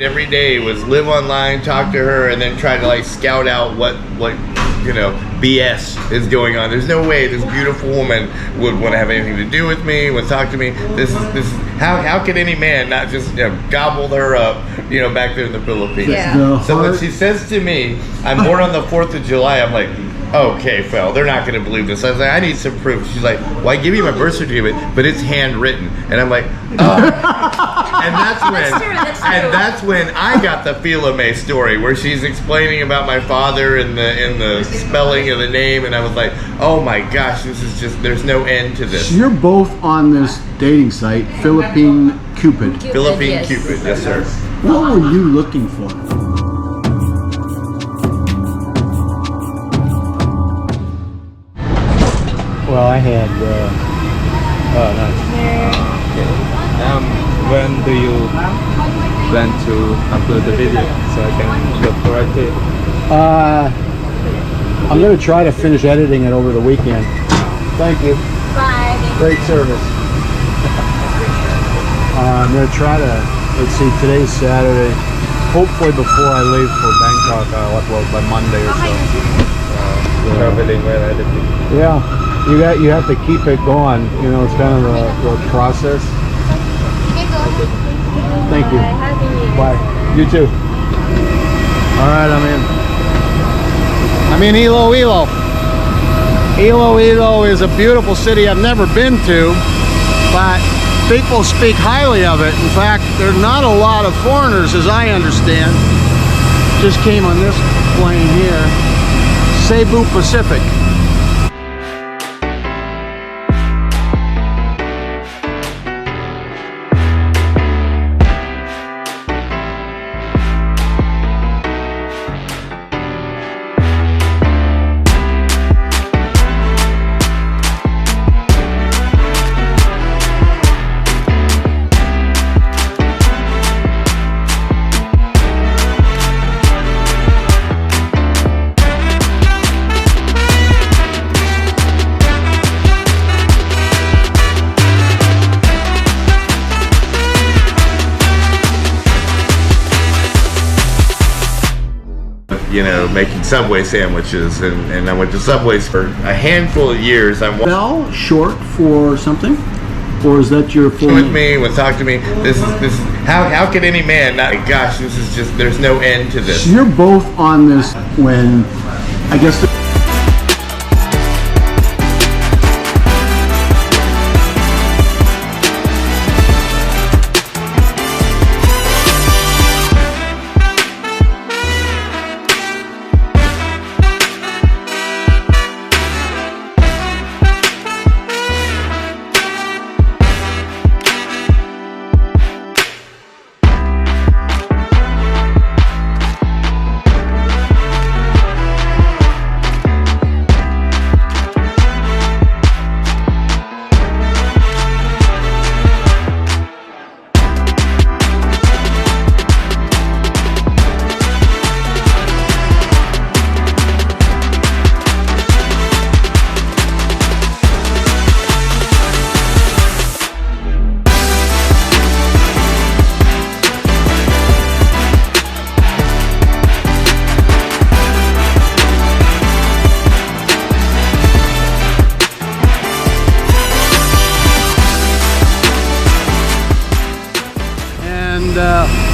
Every day was live online, talk to her, and then try to like scout out what you know BS is going on. There's no way this beautiful woman would want to have anything to do with me, would talk to me. This is how could any man not just gobble her up, back there in the Philippines? Yeah. So when she says to me, "I'm born on the 4th of July," I'm like, okay, Phil, they're not going to believe this. I was like, I need some proof. She's like, well, I give you my birth certificate, but it's handwritten. And I'm like, oh. And that's when I got the Filipina story where she's explaining about my father and the spelling of the name, and I was like, oh my gosh, this is just, there's no end to this. So you're both on this dating site, Filipina Cupid. Filipina Cupid, yes sir. What were you looking for? Well, I had, oh, nice. When do you plan to upload the video so I can look correct it? I'm going to try to finish editing it over the weekend. Thank you. Bye. Great service. I'm going to try to, let's see, today's Saturday. Hopefully before I leave for Bangkok, I'll upload by Monday or so. Traveling while editing. Yeah. You have to keep it going. It's kind of a process. Thank you. Bye. You too. All right, I'm in Iloilo. Iloilo is a beautiful city I've never been to, but people speak highly of it. In fact, there are not a lot of foreigners, as I understand. Just came on this plane here, Cebu Pacific. Making Subway sandwiches, and I went to Subway's for a handful of years. Bell short for something, or is that your full with name? me, would talk to me. This is how could any man not? Gosh, this is just, there's no end to this. So you're both on this when, I guess.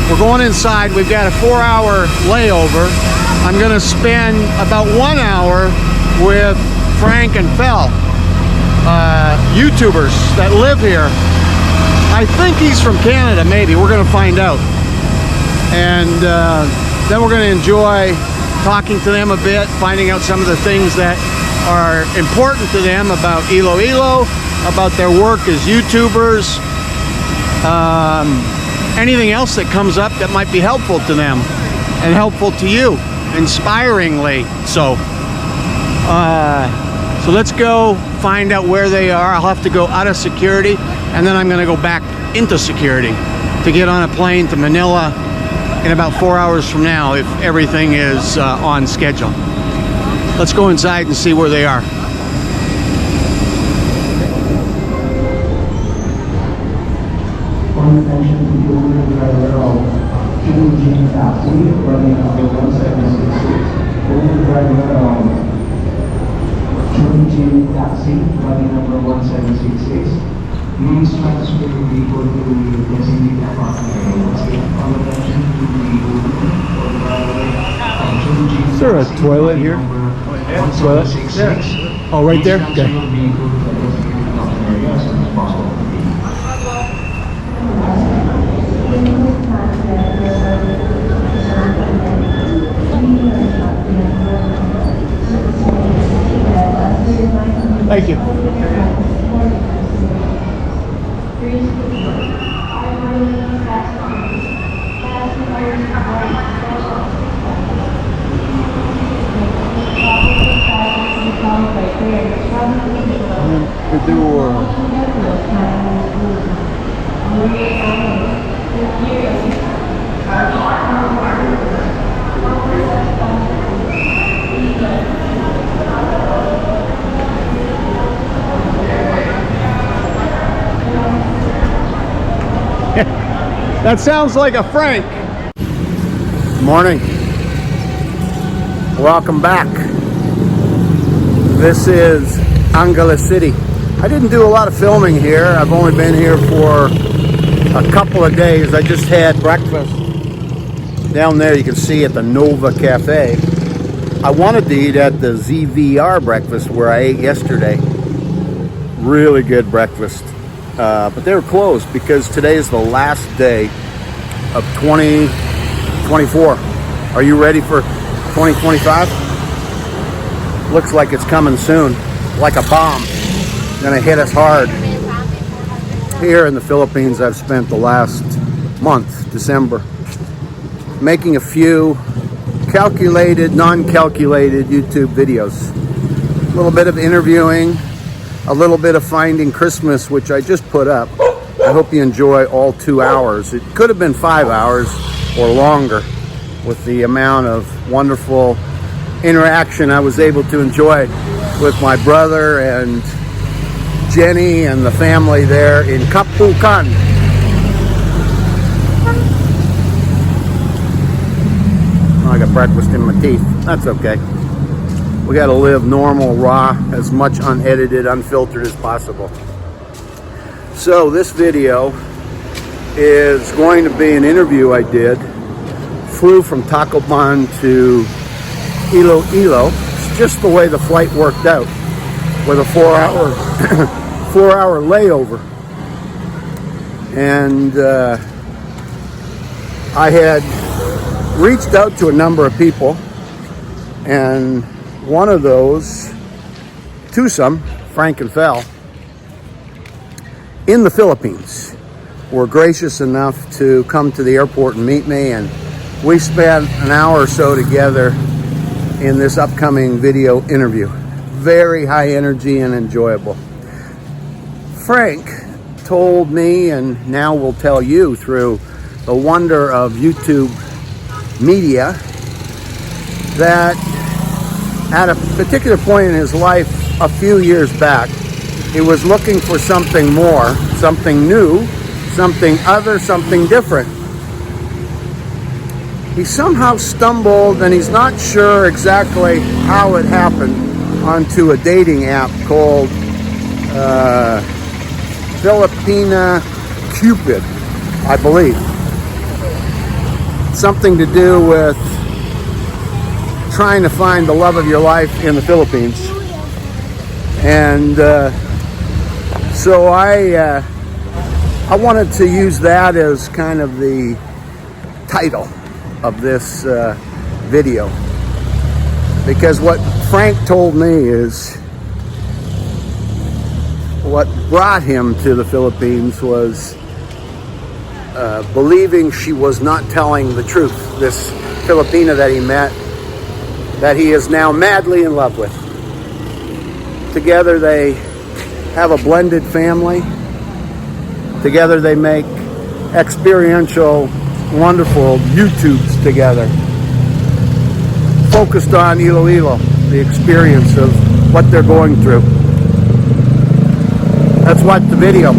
We're going inside. We've got a 4-hour layover. I'm going to spend about 1 hour with Frank and Phel, YouTubers that live here. I think he's from Canada, maybe. We're going to find out. And then we're going to enjoy talking to them a bit, finding out some of the things that are important to them about Iloilo, about their work as YouTubers. Anything else that comes up that might be helpful to them and helpful to you, inspiringly so. So let's go find out where they are. I'll have to go out of security, and then I'm going to go back into security to get on a plane to Manila in about 4 hours from now if everything is on schedule. Let's go inside and see where they are. Taxi, running number 1766. Taxi, running number 1766. Please transfer the vehicle to the designated apartment. All attention to the vehicle. Is there a toilet here? Toilet? Oh, right there? Okay. Thank you. The door. That sounds like a Frank. Morning. Welcome back. This is Angeles City. I didn't do a lot of filming here. I've only been here for a couple of days. I just had breakfast down there. You can see at the Nova Cafe. I wanted to eat at the ZVR breakfast where I ate yesterday. Really good breakfast. But they were closed because today is the last day of 2024. Are you ready for 2025? Looks like it's coming soon, like a bomb. Gonna hit us hard. Here in the Philippines, I've spent the last month, December, making a few calculated, non-calculated YouTube videos. A little bit of interviewing, a little bit of finding Christmas, which I just put up. I hope you enjoy all 2 hours. It could have been 5 hours or longer with the amount of wonderful interaction I was able to enjoy with my brother and Jenny and the family there in Kapukan. Oh, I got breakfast in my teeth. That's okay. We got to live normal, raw, as much unedited, unfiltered as possible. So this video is going to be an interview I did. Flew from Tacloban to Iloilo. It's just the way the flight worked out, with a 4-hour layover. And I had reached out to a number of people, and one of those, twosome, Frank and Phel, in the Philippines, were gracious enough to come to the airport and meet me, and we spent an hour or so together in this upcoming video interview. Very high energy and enjoyable. Frank told me, and now will tell you through the wonder of YouTube media, that at a particular point in his life a few years back, he was looking for something more, something new, something other, something different. He somehow stumbled, and he's not sure exactly how it happened, onto a dating app called Filipina Cupid, I believe. Something to do with trying to find the love of your life in the Philippines. And so I wanted to use that as kind of the title of this video, because what Frank told me is what brought him to the Philippines was believing she was not telling the truth. This Filipina that he met, that he is now madly in love with. Together they have a blended family. Together they make experiential, wonderful YouTubes together, focused on Iloilo, the experience of what they're going through. Let's watch the video.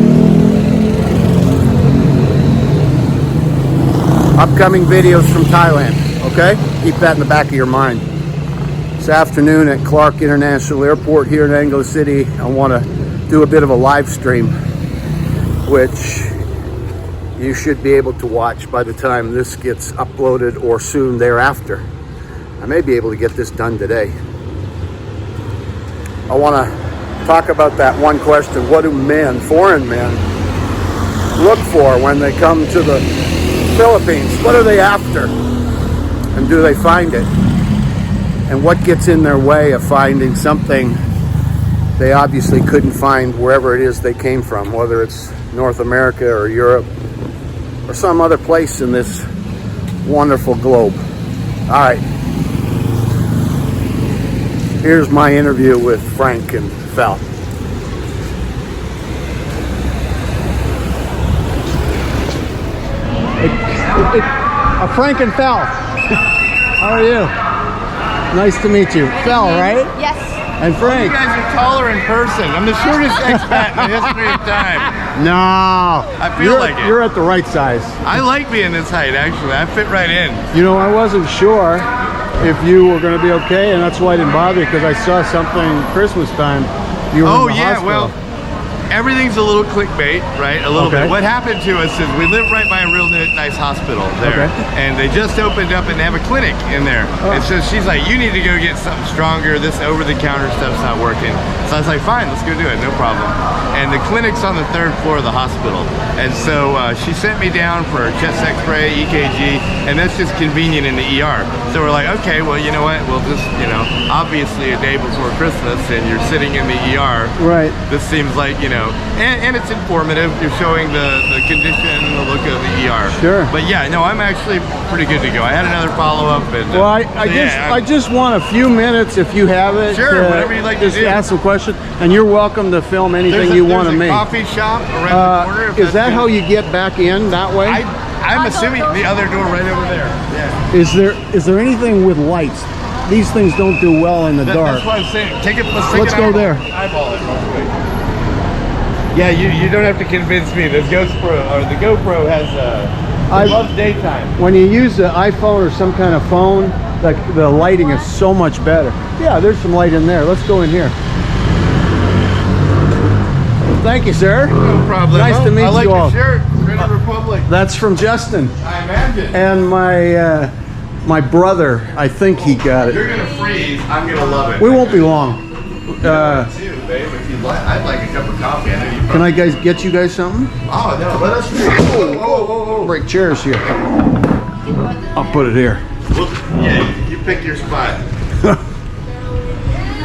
upcoming videos from Thailand, okay? Keep that in the back of your mind. This afternoon at Clark International Airport here in Anglo City, I want to do a bit of a live stream, which you should be able to watch by the time this gets uploaded or soon thereafter. I may be able to get this done today. I want to talk about that one question: what do men, foreign men, look for when they come to the Philippines? What are they after? And do they find it? And what gets in their way of finding something they obviously couldn't find wherever it is they came from, whether it's North America or Europe or some other place in this wonderful globe. All right. Here's my interview with Frank and Phel. Frank and Phel. How are you? Nice to meet you. Phel, right? Yes. And Frank. You guys are taller in person. I'm the shortest expat in the history of time. No. I feel like it. You're at the right size. I like being this height, actually. I fit right in. You know, I wasn't sure if you were going to be okay, and that's why I didn't bother you, because I saw something Christmas time. You were in the hospital. Well, everything's a little clickbait, right? A little bit. What happened to us is we live right by a real nice hospital there, and they just opened up and they have a clinic in there. And so she's like, you need to go get something stronger. This over-the-counter stuff's not working. So I was like, fine, let's go do it, no problem. And the clinic's on the 3rd floor of the hospital. And so she sent me down for a chest x-ray, EKG, and that's just convenient in the ER. So we're like, okay, well, you know what? We'll just, you know, obviously a day before Christmas and you're sitting in the ER. Right. This seems like, you know, and it's informative. You're showing the condition and the look of the ER. Sure. But yeah, no, I'm actually pretty good to go. I had another follow-up. And well, I just want a few minutes, if you have it. Sure, whatever you'd like to do. Just ask some questions, and you're welcome to film anything you want to make. There's a coffee shop around the corner. Is that how you get back in that way? I'm assuming the other door right over there. Yeah. Is there anything with lights? These things don't do well in the dark. That's what I'm saying. Let's go there. Eyeball it real quick. Yeah, you don't have to convince me. The GoPro has loves daytime. When you use the iPhone or some kind of phone, like the lighting is so much better. Yeah, there's some light in there. Let's go in here. Thank you, sir. No problem. Nice to meet I like you all. your shirt. Red Republic. That's from Justin. I imagine. And my brother, I think he got it. You're gonna freeze. I'm gonna love it. We won't be long. Too, babe. If you'd like, I'd like a cup of coffee. I know you. Can I get you guys something? Oh no, let us. Whoa. Break chairs here. I'll put it here. Well, yeah, you pick your spot.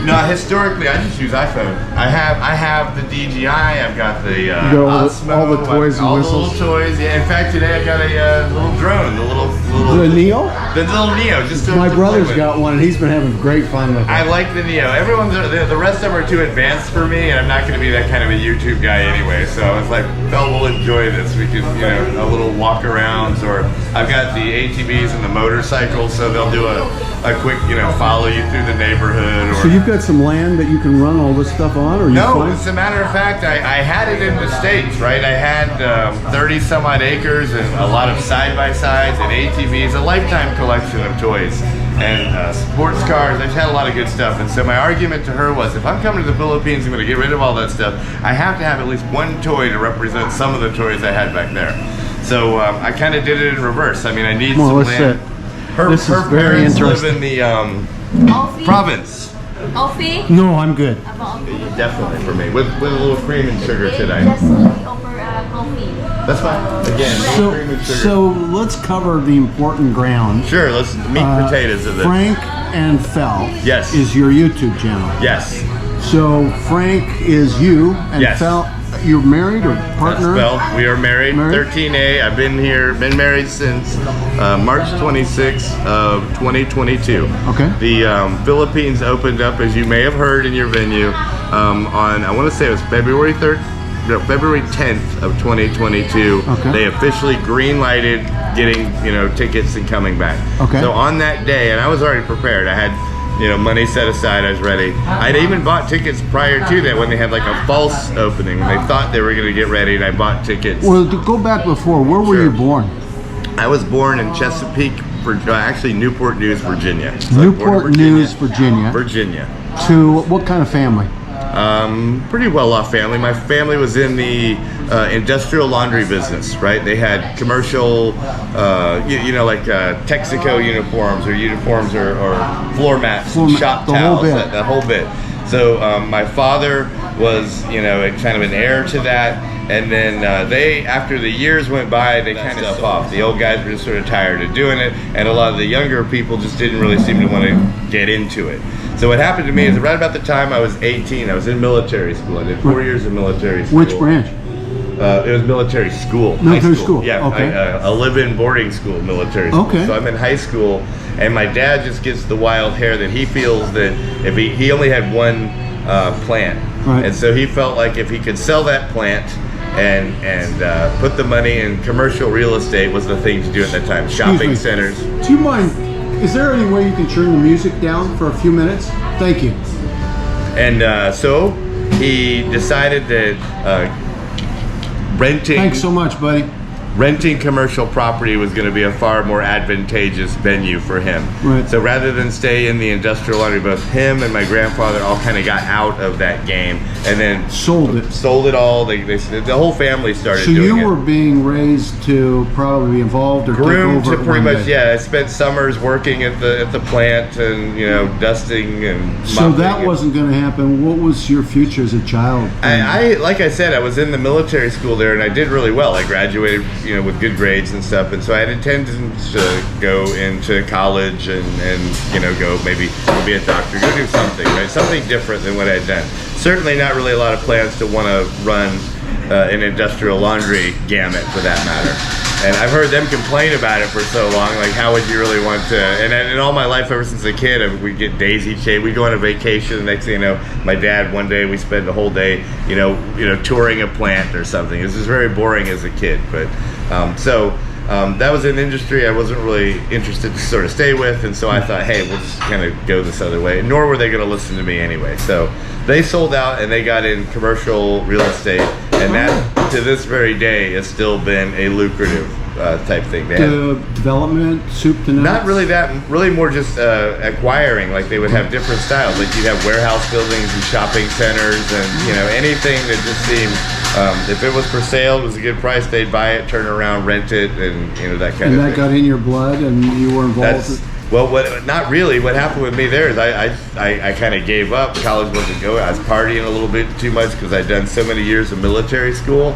No, historically, I just use iPhone. I have the DJI. I've got the Osmo. all the toys and all whistles. the little toys. Yeah. In fact, today I got a little drone. The Neo? The little Neo. Just My brother's got one, and he's been having great fun with it. I like the Neo. The rest of them are too advanced for me, and I'm not going to be that kind of a YouTube guy anyway. So I was like, Phel will enjoy this. We could, you know, a little walk arounds, or I've got the ATVs and the motorcycles, so they'll do a quick, you know, follow you through the neighborhood. Or so you've got some land that you can run all this stuff on, or no? As a matter of fact, I had it in the States, right? I had 30 some odd acres and a lot of side-by-sides and ATVs, a lifetime collection of toys and sports cars. I just had a lot of good stuff. And so my argument to her was, if I'm coming to the Philippines, I'm going to get rid of all that stuff. I have to have at least one toy to represent some of the toys I had back there. So I kind of did it in reverse. I mean, I need some land. This is very parents interesting. live in the province. Coffee? No, I'm good. Definitely for me. With a little cream and sugar today. Just over coffee. That's fine. Again, cream and sugar. So let's cover the important ground. Sure, let's meat and potatoes of this. Frank and Phel is your YouTube channel. Yes. So Frank is you, and Phel, you're married or partner? Well, we are married. 13A. I've been married since March 26th of 2022. Okay. The Philippines opened up, as you may have heard in your venue, on, I want to say it was February 10th of 2022. Okay. They officially green-lighted getting, you know, tickets and coming back. Okay. So on that day, and I was already prepared. I had, you know, money set aside. I was ready. I'd even bought tickets prior to that when they had like a false opening, when they thought they were going to get ready, and I bought tickets. Well, to go back before, where were you born? I was born in Chesapeake, actually Newport News, Virginia. So I was born in Newport News, Virginia. Virginia. To what kind of family? Pretty well-off family. My family was in the industrial laundry business, right? They had commercial, like Texaco uniforms or floor mats, shop towels, the whole bit. So my father was, kind of an heir to that. And then after the years went by, they kind of stuff off. The old guys were just sort of tired of doing it, and a lot of the younger people just didn't really seem to want to get into it. So what happened to me is right about the time I was 18, I was in military school. I did 4 years of military school. Which branch? It was military school. Military school. Yeah, okay. a live-in boarding school, military school. Okay. So I'm in high school, and my dad just gets the wild hair that he feels that if he only had one plant, right. And so he felt like if he could sell that plant and put the money in commercial real estate was the thing to do at that time. Shopping centers. Do you mind? Is there any way you can turn the music down for a few minutes? Thank you. And so he decided that renting. Thanks so much, buddy. Renting commercial property was going to be a far more advantageous venue for him. Right. So rather than stay in the industrial laundry, both him and my grandfather all kind of got out of that game and then sold it all. The whole family started so doing it. So you were being raised to probably be involved or groomed take over to pretty much, day. yeah. I spent summers working at the plant and dusting and so mopping that wasn't going to happen. What was your future as a child? I like I said, I was in the military school there and I did really well. I graduated with good grades and stuff, and so I had intentions to go into college and go maybe be a doctor, go do something, right? Something different than what I'd done. Certainly not really a lot of plans to want to run an industrial laundry gamut for that matter. And I've heard them complain about it for so long, like how would you really want to, and in all my life ever since a kid, we'd get daisy chained, we'd go on a vacation, the next thing you know, my dad, one day we spent the whole day, touring a plant or something. It was just very boring as a kid, but that was an industry I wasn't really interested to sort of stay with, and so I thought, hey, we'll just kind of go this other way, nor were they going to listen to me anyway. So they sold out and they got in commercial real estate, and that to this very day has still been a lucrative type thing. They development, soup to nuts? Not really that, really more just acquiring, like they would have different styles, like you'd have warehouse buildings and shopping centers and anything that just seemed, if it was for sale, it was a good price, they'd buy it, turn around, rent it, and that kind of thing. And that got in your blood and you were involved? Well, not really. What happened with me there is I kind of gave up. College wasn't going. I was partying a little bit too much because I'd done so many years of military school.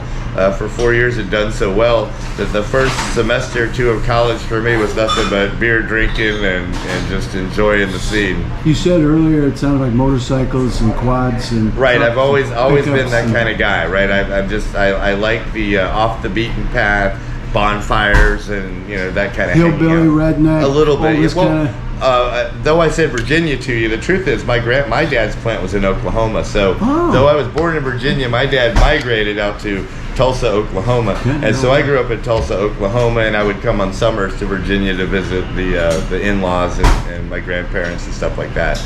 For 4 years, had done so well that the first semester or two of college for me was nothing but beer drinking and just enjoying the scene. You said earlier it sounded like motorcycles and quads and right. I've always been that and kind of guy. Right. I like the off the beaten path. Bonfires and that kind of hillbilly redneck, a little bit. Well, though I said Virginia to you, the truth is my dad's plant was in Oklahoma. So though I was born in Virginia, my dad migrated out to Tulsa, Oklahoma, so I grew up in Tulsa, Oklahoma, and I would come on summers to Virginia to visit the in-laws and my grandparents and stuff like that.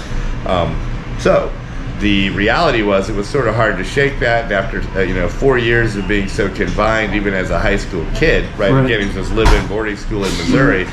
So the reality was it was sort of hard to shake that after 4 years of being so confined, even as a high school kid, right? Getting to this live-in boarding school in Missouri.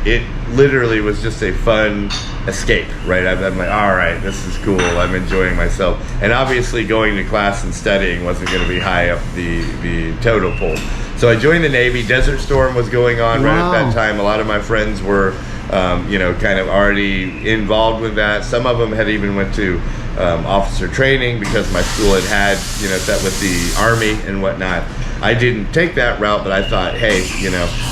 It literally was just a fun escape, right? I'm like, all right, this is cool. I'm enjoying myself. And obviously going to class and studying wasn't going to be high up the totem pole. So I joined the Navy. Desert Storm was going on right at that time. A lot of my friends were, kind of already involved with that. Some of them had even went to officer training because my school had that with the Army and whatnot. I didn't take that route, but I thought, hey,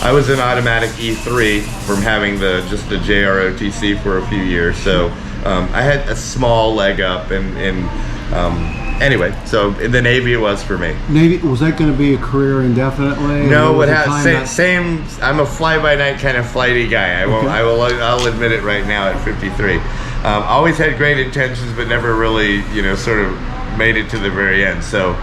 I was an automatic E3 from having just the JROTC for a few years, so I had a small leg up, and anyway, so in the Navy it was for me. Navy, was that going to be a career indefinitely? No, same. I'm a fly-by-night kind of flighty guy. I'll admit it right now at 53. Always had great intentions, but never really, sort of made it to the very end. So.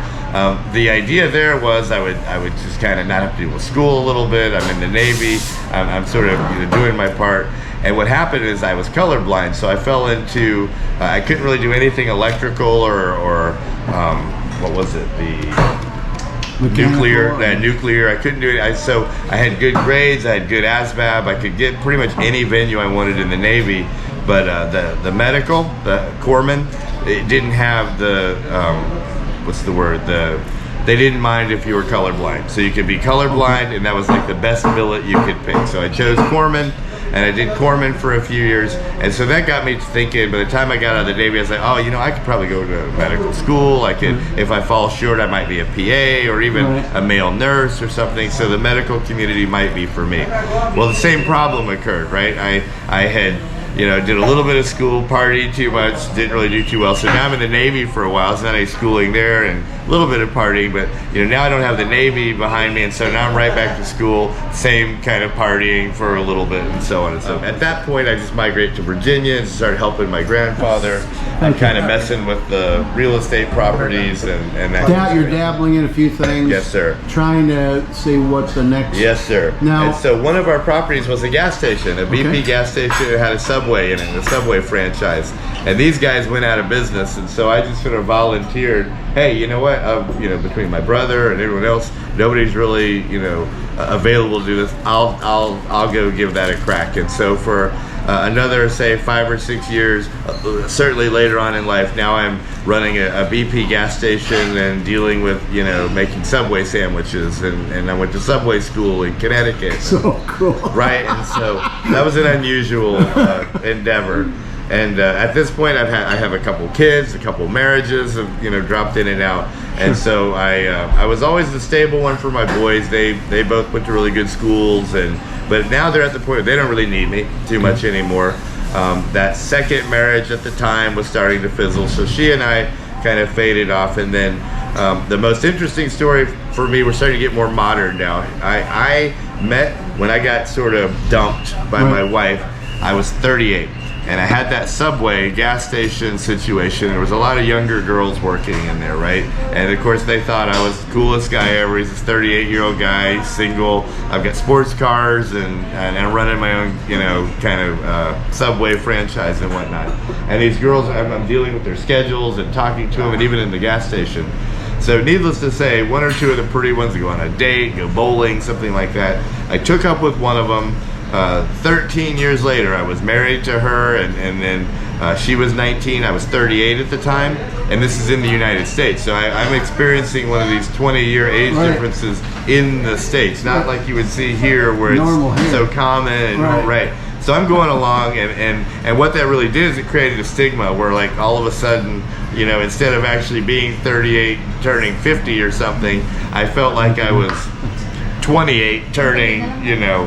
The idea there was I would just kind of not have to deal with school a little bit. I'm in the Navy. I'm sort of doing my part. And what happened is I was colorblind, so I fell into I couldn't really do anything electrical or what was it, nuclear. I couldn't do it. So I had good grades. I had good ASVAB. I could get pretty much any venue I wanted in the Navy. But the medical, the corpsman, it didn't have the what's the word? They didn't mind if you were colorblind. So you could be colorblind, and that was like the best billet you could pick. So I chose corpsman. And I did corpsman for a few years, and so that got me thinking. By the time I got out of the Navy, I was like, oh, you know, I could probably go to medical school. I could, if I fall short, I might be a PA or even a male nurse or something. So the medical community might be for me. Well, the same problem occurred, right? I had, you know, did a little bit of school, partied too much, didn't really do too well. So now I'm in the Navy for a while. So now I'm schooling there and a little bit of partying, but you know, now I don't have the Navy behind me, and so now I'm right back to school, same kind of partying for a little bit, and so on and so on. At that point, I just migrated to Virginia and started helping my grandfather. I'm kind of messing with the real estate properties and that. You're dabbling in a few things. Yes, sir. Trying to see what's the next. Yes, sir. Now, and so one of our properties was a gas station, a BP gas station. It had a Subway in it, a Subway franchise. And these guys went out of business, and so I just sort of volunteered. Hey, you know what? You know, between my brother and everyone else, nobody's really, you know, available to do this. I'll go give that a crack. And so for another, say, 5 or 6 years, certainly later on in life, now I'm running a BP gas station and dealing with, you know, making Subway sandwiches. And I went to Subway school in Connecticut. So cool. Right, and so that was an unusual endeavor. And at this point, I have a couple kids, a couple marriages have, you know, dropped in and out. And so I was always the stable one for my boys. They both went to really good schools, but now they're at the point where they don't really need me too much anymore. That second marriage at the time was starting to fizzle, so she and I kind of faded off. And then the most interesting story for me, we're starting to get more modern now. I met when I got sort of dumped by my wife. I was 38. And I had that Subway gas station situation. There was a lot of younger girls working in there, right? And of course they thought I was the coolest guy ever. He's this 38-year-old guy, single. I've got sports cars and I'm running my own, you know, kind of Subway franchise and whatnot. And these girls, I'm dealing with their schedules and talking to them, and even in the gas station. So needless to say, 1 or 2 of the pretty ones go on a date, go bowling, something like that. I took up with one of them. 13 years later, I was married to her, and then she was 19, I was 38 at the time, and this is in the United States. So I'm experiencing one of these 20-year age differences in the States, not like you would see here where it's so common and So I'm going along, and what that really did is it created a stigma where, like, all of a sudden, you know, instead of actually being 38 turning 50 or something, I felt like I was 28 turning, you know,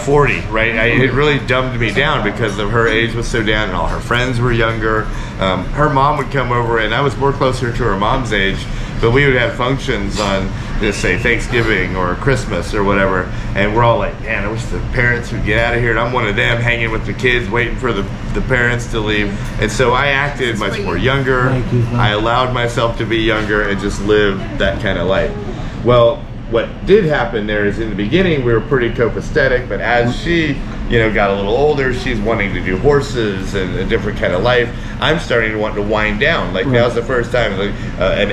40, right? It really dumbed me down because of her age was so down, and all her friends were younger. Her mom would come over, and I was more closer to her mom's age, but we would have functions on, just say, Thanksgiving or Christmas or whatever, and we're all like, man, I wish the parents would get out of here. And I'm one of them, hanging with the kids, waiting for the parents to leave. And so I acted much more younger. I allowed myself to be younger and just live that kind of life. Well, what did happen there is in the beginning we were pretty copacetic, but as she, you know, got a little older, she's wanting to do horses and a different kind of life. I'm starting to want to wind down. Like, now's the first time, like,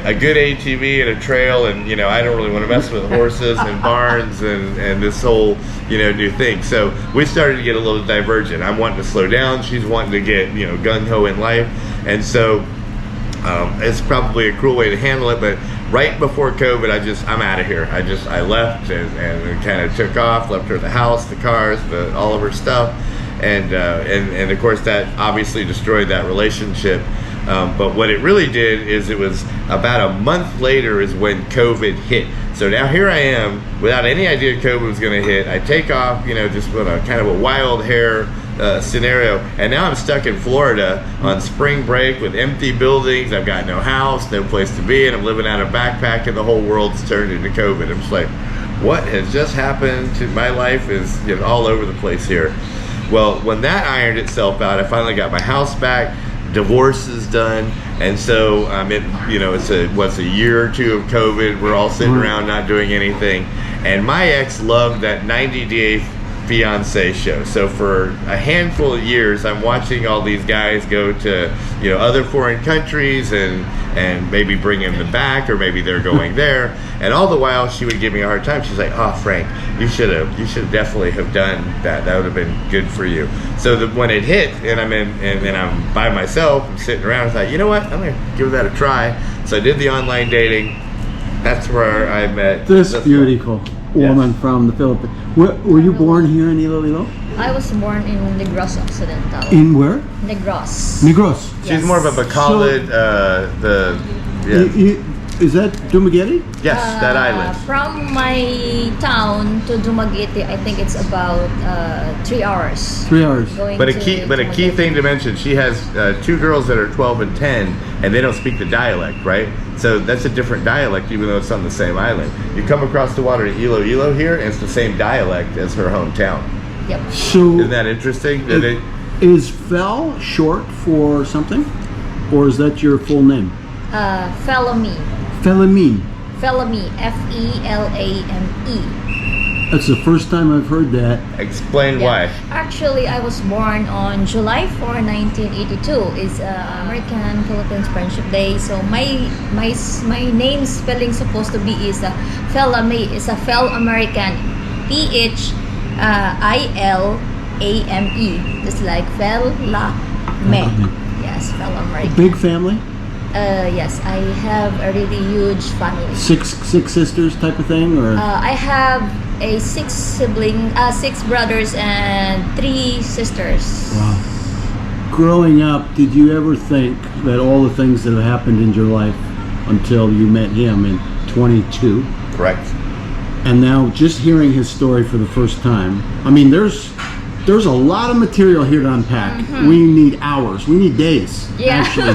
a good ATV and a trail, and, you know, I don't really want to mess with horses and barns and this whole, you know, new thing. So we started to get a little divergent. I'm wanting to slow down. She's wanting to get, you know, gung-ho in life. And so it's probably a cruel way to handle it, but right before COVID, I'm out of here. I left and kind of took off, left her the house, the cars, all of her stuff, and of course that obviously destroyed that relationship. But what it really did is, it was about a month later is when COVID hit. So now here I am without any idea COVID was going to hit. I take off, you know, just with a kind of a wild hair scenario, and now I'm stuck in Florida on spring break with empty buildings. I've got no house, no place to be, and I'm living out of a backpack, and the whole world's turned into COVID. I'm just like, what has just happened to my life? Is, you know, all over the place here. Well, when that ironed itself out, I finally got my house back. Divorce is done, and so you know, it's a year or 2 of COVID. We're all sitting around not doing anything, and my ex loved that 90-day fiance show. So for a handful of years, I'm watching all these guys go to, you know, other foreign countries and maybe bring them back, or maybe they're going there. And all the while, she would give me a hard time. She's like, "Oh, Frank, you should definitely have done that. That would have been good for you." So when it hit, and I'm by myself, I'm sitting around, I thought, you know what? I'm gonna give that a try. So I did the online dating. That's where I met This beautiful woman from the Philippines. Were you born here in Iloilo? I was born in Negros Occidental. In where? Negros. Negros. She's more of a Bacolod, Is that Dumaghete? Yes, that island. From my town to Dumaghete, I think it's about 3 hours. 3 hours. Going But a to key Dumaghete. thing to mention, she has 2 girls that are 12 and 10, and they don't speak the dialect, right? So that's a different dialect, even though it's on the same island. You come across the water to Iloilo here, and it's the same dialect as her hometown. Yep. So Isn't that interesting? is Fel short for something? Or is that your full name? Felamy. Felamine. Felamy. F-E-L-A-M-E. That's the first time I've heard that. Explain Yeah. why. Actually, I was born on July 4, 1982. It's American Philippines Friendship Day. So my name spelling supposed to be is Felamy. It's a Fel American. P-H-I-L-A-M-E. It's like Fel La Me. Yes, Fel American. Big family? Yes, I have a really huge family. Six sisters type of thing, or I have a 6 brothers and 3 sisters. wow. Growing up, did you ever think that all the things that have happened in your life until you met him in 22, Correct. and now just hearing his story for the first time? I mean, there's a lot of material here to unpack. We need hours. We need days, Yeah. actually,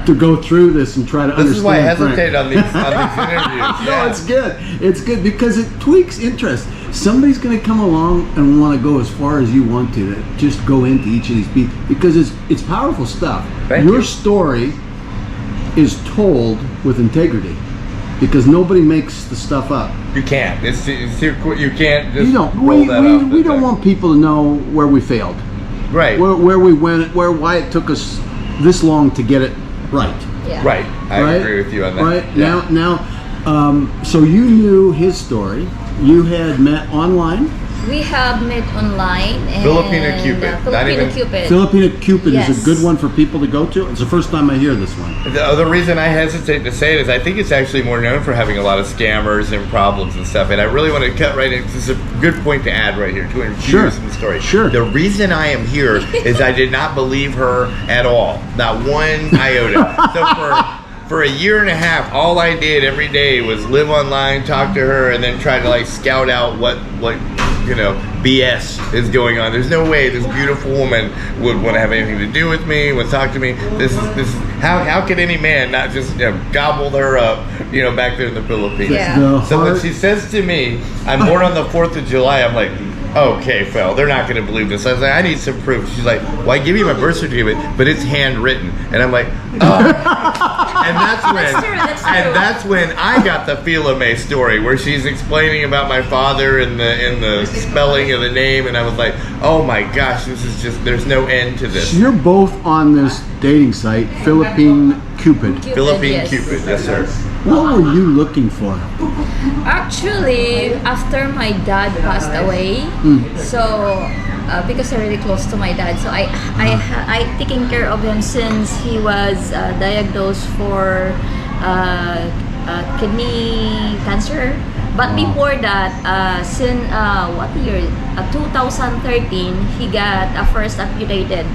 to go through this and try to This understand. is why I Frank. hesitate on these interviews. No, Yeah. it's good. It's good because it tweaks interest. Somebody's going to come along and want to go as far as you want to just go into each of these people because it's powerful stuff. Thank Your you. story is told with integrity because nobody makes the stuff up. You can't. You can't just You don't. roll that off. We don't want people to know where we failed, Right. where we went, why it took us this long to get it right. Yeah. Right. I Right? agree with you on that. Right Yeah. now, so you knew his story. You had met online. We have met online. And, Filipina Cupid. Not Filipina even- Cupid. Filipina Cupid is Yes. a good one for people to go to. It's the first time I hear this one. The reason I hesitate to say it is I think it's actually more known for having a lot of scammers and problems and stuff. And I really want to cut right in. This is a good point to add right here to infuse in the story. Sure. The reason I am here is I did not believe her at all. Not one iota. So for a year and a half, all I did every day was live online, talk to her, and then try to like scout out what BS is going on. There's no way this beautiful woman would want to have anything to do with me, would talk to me. This is how could any man not just gobble her up, back there in the Philippines? Yeah. The So when heart- she says to me, I'm born on the 4th of July, I'm like, okay, Phil, they're not going to believe this. I was like, I need some proof. She's like, well, I give you my birth certificate, but it's handwritten. And I'm like, oh. And that's when, That's true. and that's when I got the Filipina story where she's explaining about my father and the spelling of the name, and I was like, oh my gosh, this is just, there's no end to this. So you're both on this dating site, Filipina Cupid. Filipina yes. Cupid, yes sir. What were you looking for? Actually, after my dad passed away, so because I'm really close to my dad, so I taking care of him since he was diagnosed for kidney cancer. But before that, since what year? 2013, he got first amputated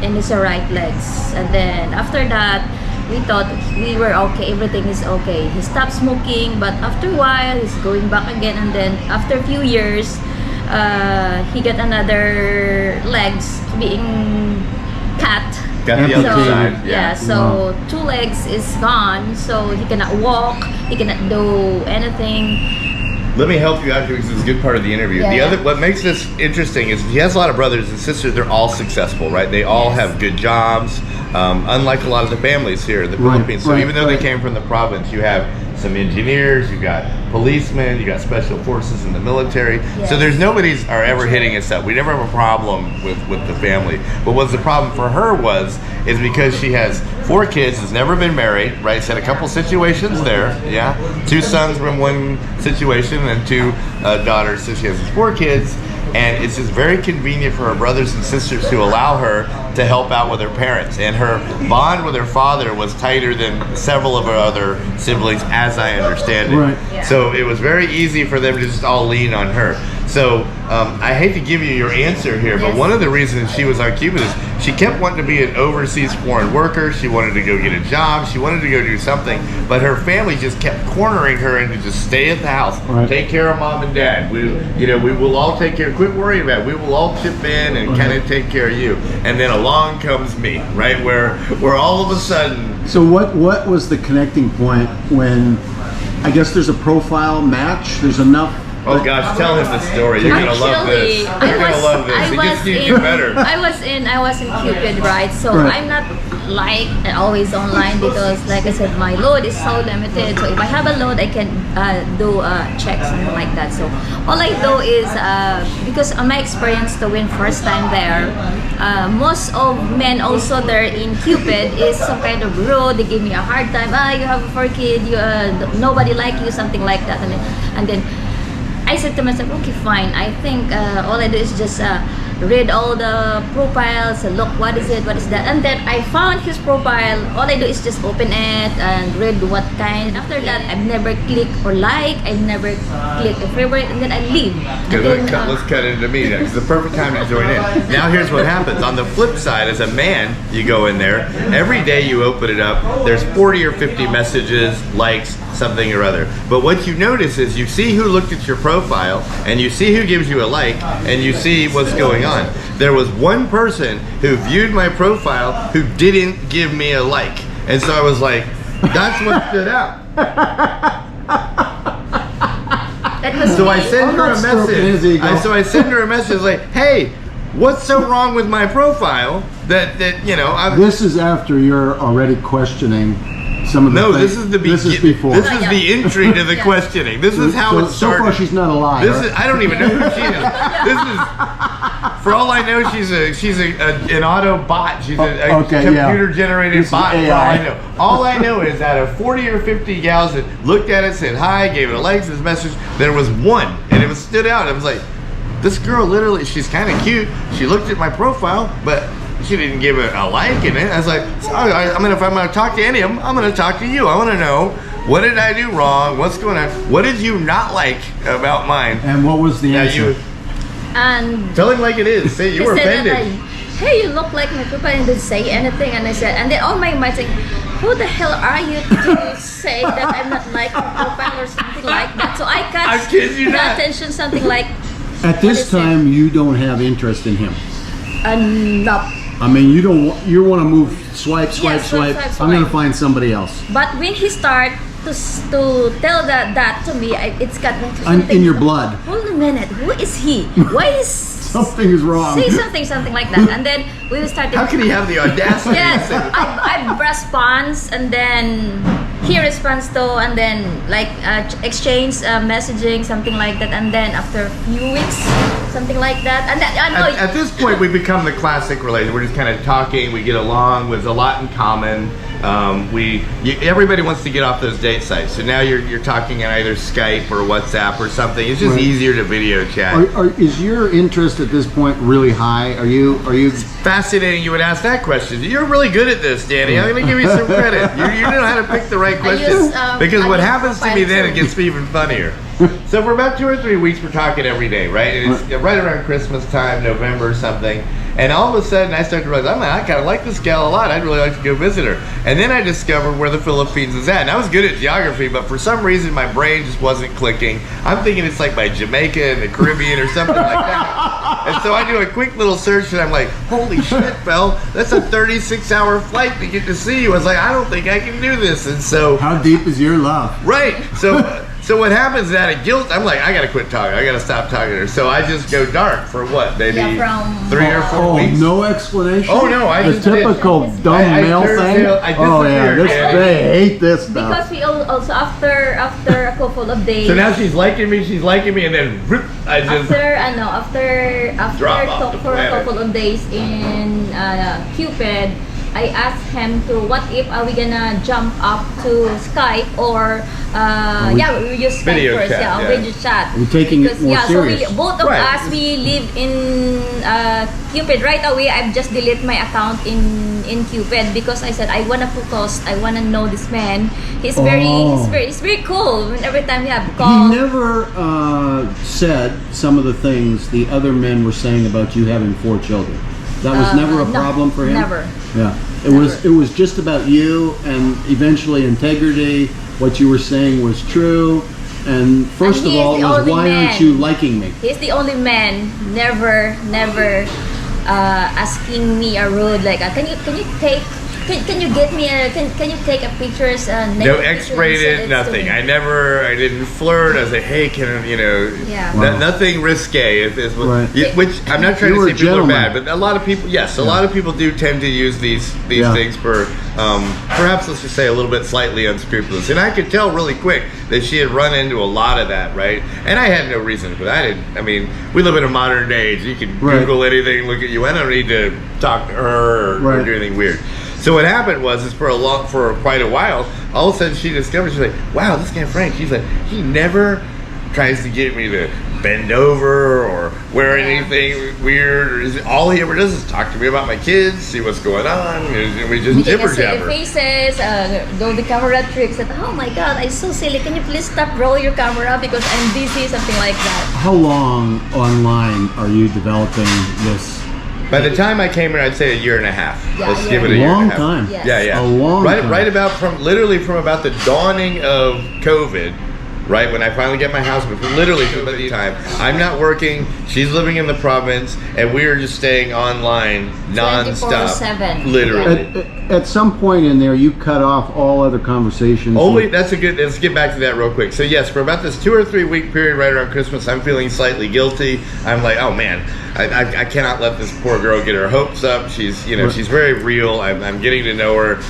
in his right legs, and then after that, we thought we were okay, everything is okay. He stopped smoking, but after a while, he's going back again, and then after a few years, he got another legs being cut. Got the other So, side. yeah, so 2 legs is gone, so he cannot walk, he cannot do anything. Let me help you out here because it's a good part of the interview. Yeah. What makes this interesting is he has a lot of brothers and sisters. They're all successful, right? They all have good jobs, unlike a lot of the families here in the Right, Philippines. So right, even though they right. came from the province, you have some engineers, you've got policemen, you got special forces in the military. Yes. So there's nobody's are ever hitting us up. We never have a problem with the family. But what's the problem for her is because she has 4 kids, has never been married, right? She's had a couple situations there, yeah. 2 sons from one situation and 2 daughters. So she has 4 kids. And it's just very convenient for her brothers and sisters to allow her to help out with her parents. And her bond with her father was tighter than several of her other siblings, as I understand it. Right. Yeah. So it was very easy for them to just all lean on her. So I hate to give you your answer here, but Yes. one of the reasons she was on Cupid is she kept wanting to be an overseas foreign worker. She wanted to go get a job. She wanted to go do something, but her family just kept cornering her into just stay at the house, Right. take care of mom and dad. We will all take care. Quit worrying about it. We will all chip in and kind of take care of you. And then along comes me, right? Where all of a sudden, So what was the connecting point when, I guess there's a profile match, there's enough. oh gosh, tell him the story. You're gonna love this. You're gonna love this. It gets you better. I was in Cupid, right? So Right. I'm not like always online because, like I said, my load is so limited. So if I have a load, I can do checks something like that. So all I do is because on my experience to win first time there, most of men also there in Cupid is some kind of rude. They give me a hard time. You have a 4 kid. Nobody like you, something like that. And then I said to myself, okay, fine. I think all I do is just read all the profiles, look what is it, what is that, and then I found his profile. All I do is just open it and read what kind. After that, I've never click or like, I've never click a favorite, and then I leave. Okay, And then, let's cut into me then. It's the perfect time to join in. Now here's what happens. On the flip side, as a man, you go in there. Every day you open it up, there's 40 or 50 messages, likes, something or other. But what you notice is you see who looked at your profile, and you see who gives you a like, and you see what's going on. There was one person who viewed my profile who didn't give me a like. And so I was like, that's what stood out. that was So I me. send her I'm a not stroking his message. ego. So I send her a message like, "Hey, what's so wrong with my profile that I'm This is after you're already questioning some of the No, things. this is the This is begin- before. This is the entry to the Yeah. questioning. This is how so, it started. so far she's not a liar. This is I don't even know who she is. This is for all I know she's an auto bot. She's a Okay, yeah. computer generated This is bot. For all AI. I know. All I know is out of 40 or 50 gals that looked at it, said hi, gave it a like, this message, there was one, and it was stood out. I was like, this girl literally, she's kind of cute. She looked at my profile, but she didn't give it a like in it. I was like, if I'm gonna talk to any of them, I'm gonna talk to you. I want to know, what did I do wrong? What's going on? What did you not like about mine? And what was the Yeah, answer? And tell him like it is. Say you he were said that offended. hey, you look like my profile, and didn't say anything. And I said, and then on my mind saying, who the hell are you to say that I'm not like your profile or something like that? So I got I kid you the not. attention, something like, At what this is it? time, you don't have interest in him. No. I mean, you don't. You want to move, swipe. Yes, swipe, I'm swipe. gonna find somebody else. But when he started to tell that to me, it's got me to I'm in your blood. Hold a minute, who is he? Why is Something is wrong. say something like that? And then we started. How can he have the audacity? Yes, to say I response, and then he responds to, and then like exchange messaging, something like that, and then after a few weeks, something like that, and then I know. At this point, we become the classic relation. We're just kind of talking. We get along. There's a lot in common. Everybody wants to get off those date sites. So now you're talking on either Skype or WhatsApp or something. It's just Right. easier to video chat. Is your interest at this point really high? Are you? Fascinating you would ask that question. You're really good at this, Danny. I'm going to give you some credit. You know how to pick the right questions. Because I what use happens to me profile then, too. it gets even funnier. So for about 2 or 3 weeks, we're talking every day, right? And it's right around Christmas time, November or something. And all of a sudden, I start to realize, I kind of like this gal a lot. I'd really like to go visit her. And then I discovered where the Philippines is at. And I was good at geography, but for some reason, my brain just wasn't clicking. I'm thinking it's like by Jamaica and the Caribbean or something like that. And so I do a quick little search, and I'm like, holy shit, Phil, that's a 36-hour flight to get to see you. I was like, I don't think I can do this. And so How deep is your love? right. So So what happens out of guilt, I'm like, I gotta quit talking. I gotta stop talking to her. So I just go dark for what, maybe Yeah, from 3 or 4 Oh, weeks. no explanation? Oh, no, I The just did. typical dumb I male turned thing? tail, I Oh, yeah, disappeared. they hate this stuff. because we also after a couple of days. So now she's liking me, and then whoop, I just after Drop off talk the for a planet. couple of days in Cupid, I asked him to what if are we gonna jump up to Skype or we use Skype Video first, chat, yeah. video chat. We're taking it more serious. So both of Right. us we live in Cupid right away. I've just deleted my account in Cupid because I said I wanna focus. I wanna know this man. He's very cool. Every time we have He calls. never said some of the things the other men were saying about you having 4 children. That was never a no, problem for him? never. Yeah. It was just about you and eventually integrity. What you were saying was true. And first And of he is all, the it was only why man. aren't you liking me? He's the only man never asking me a road like can you get me a can you take a pictures no naked X-rated, pictures? nothing. I didn't flirt. I was like, hey, Yeah. Wow. nothing risque. Right. Which I'm not trying You to were say a people are gentleman. bad, but a lot of people, yes, a lot of people do tend to use these Yeah. things for perhaps let's just say a little bit slightly unscrupulous. And I could tell really quick that she had run into a lot of that, right? And I had no reason for that. I mean, we live in a modern age. You can Right. Google anything, look at you. I don't need to talk to her or Right. do anything weird. So what happened was, is for quite a while, all of a sudden she discovered, she's like, wow, this guy Frank, she's like, he never tries to get me to bend over or wear anything weird. Or all he ever does is talk to me about my kids, see what's going on, and we just We take jibber silly jabber. faces, do the camera tricks. That, oh my God, I'm so silly. Can you please stop rolling your camera because I'm busy, something like that. How long online are you developing this? By the time I came here, I'd say a year and a half. Yeah, Let's a give year. it a year Long and a half. time. Yes. Yeah. A long time. Right about from about the dawning of COVID, right when I finally get my house, but literally from the time I'm not working, she's living in the province, and we are just staying online nonstop. 24/7. Literally. At some point in there, you cut off all other conversations. Only that's a good. Let's get back to that real quick. So yes, for about this 2 or 3 week period right around Christmas, I'm feeling slightly guilty. I'm like, oh man, I cannot let this poor girl get her hopes up. She's she's very real. I'm getting to know her.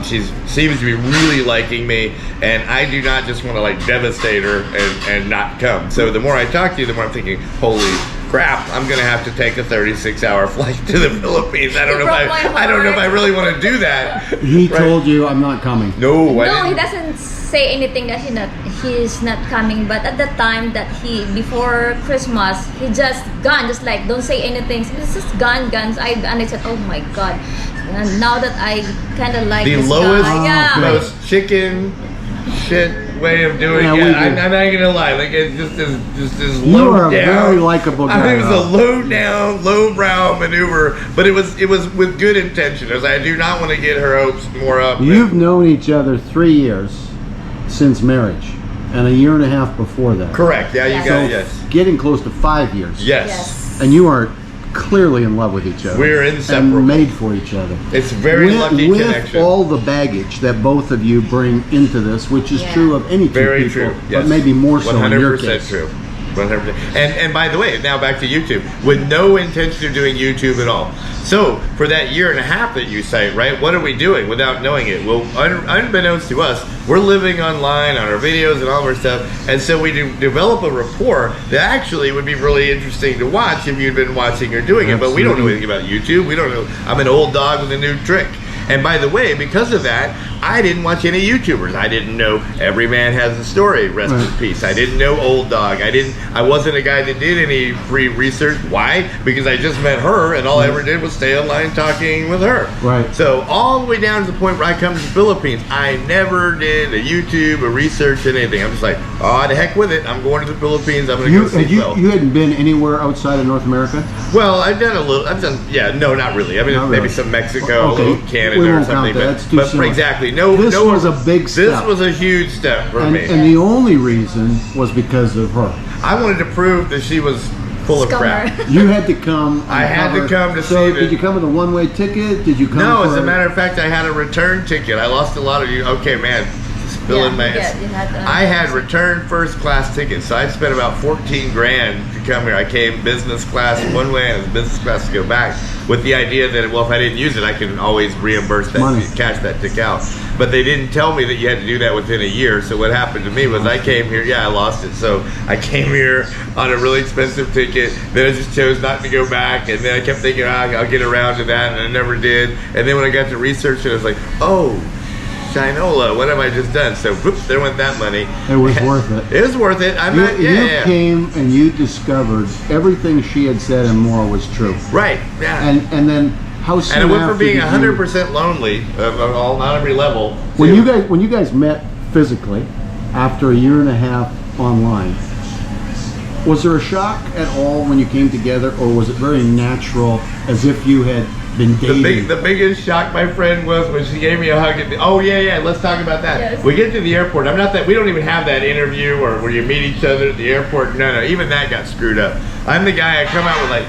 She seems to be really liking me, and I do not just want to like devastate her and not come. So the more I talk to you, the more I'm thinking, holy crap, I'm gonna have to take a 36-hour flight to the Philippines. I don't know if I really want to do that. He Right. told you, I'm not coming. No, I No, didn't. he doesn't say anything that he's not coming. But at the time that before Christmas, he just gone, just like don't say anything. It's just gone. And I said, oh my God. And now that I kind of like The this lowest, guy, yeah. most chicken shit way of doing Yeah, it. we do. I'm not gonna lie. Like it's just as You low are a down. very likable I guy, think it was a though. low down, low brow maneuver, but it was with good intention. As I do not want to get her hopes more up. You've known each other 3 years since marriage, and a year and a half before that. Correct. Yeah, you Yeah. got So it. Yes. getting close to 5 years. Yes. Yes. And you are clearly in love with each other. We're inseparable. And made for each other. It's a very lucky with connection. all the baggage that both of you bring into this, which is Yeah. true of any two Very people, true. Yes. but maybe more so in your 100% case. true. 100%. And by the way, now back to YouTube, with no intention of doing YouTube at all. So for that year and a half that you cite, right? What are we doing without knowing it? Well, unbeknownst to us, we're living online on our videos and all of our stuff, and so we develop a rapport that actually would be really interesting to watch if you'd been watching or doing it. But we don't know anything about YouTube. We don't know. I'm an old dog with a new trick. And by the way, because of that, I didn't watch any YouTubers. I didn't know Every Man Has a Story, rest in peace. I didn't know Old Dog. I wasn't a guy that did any free research. Why? Because I just met her, and all I ever did was stay online talking with her. Right. So all the way down to the point where I come to the Philippines, I never did a YouTube, a research, anything. I'm just like, oh, the heck with it. I'm going to the Philippines. I'm going to go see Phil. You hadn't been anywhere outside of North America? Well, I've done a little. Yeah, no, not really. I mean, Not maybe really. some Mexico, Okay. a little Canada We or won't something. count that. That's too soon. Exactly, no. This no, was a big This step. was a huge step for And, me. and the only reason was because of her. I wanted to prove that she was full of crap. Scummer. You had to come. and I had to cover- come to so see did that- you come with a one-way ticket? Did you come No, for as a matter of fact, I had a return ticket. I lost a lot of you. Okay, man. filling my. Yeah, you had, I had returned first class tickets, so I spent about 14 grand to come here. I came business class one way and it was business class to go back, with the idea that, well, if I didn't use it, I can always reimburse that Money. cash that ticket out. But they didn't tell me that you had to do that within a year. So what happened to me was I came here. Yeah, I lost it. So I came here on a really expensive ticket. Then I just chose not to go back, and then I kept thinking, I'll get around to that, and I never did. And then when I got to research it, I was like, oh, Shinola, what have I just done? So whoops, there went that money. It was worth it. It was worth it. I'm not, You yeah. came and you discovered everything she had said and more was true. Right, yeah. And then how soon And it went from after being did 100% lonely, on every level. When you guys met physically after a year and a half online, was there a shock at all when you came together, or was it very natural, as if you had been dating? The biggest shock, my friend, was when she gave me a hug. Oh yeah, let's talk about that. Yes. We get to the airport. We don't even have that interview or where you meet each other at the airport. No, even that got screwed up. I'm the guy. I come out with like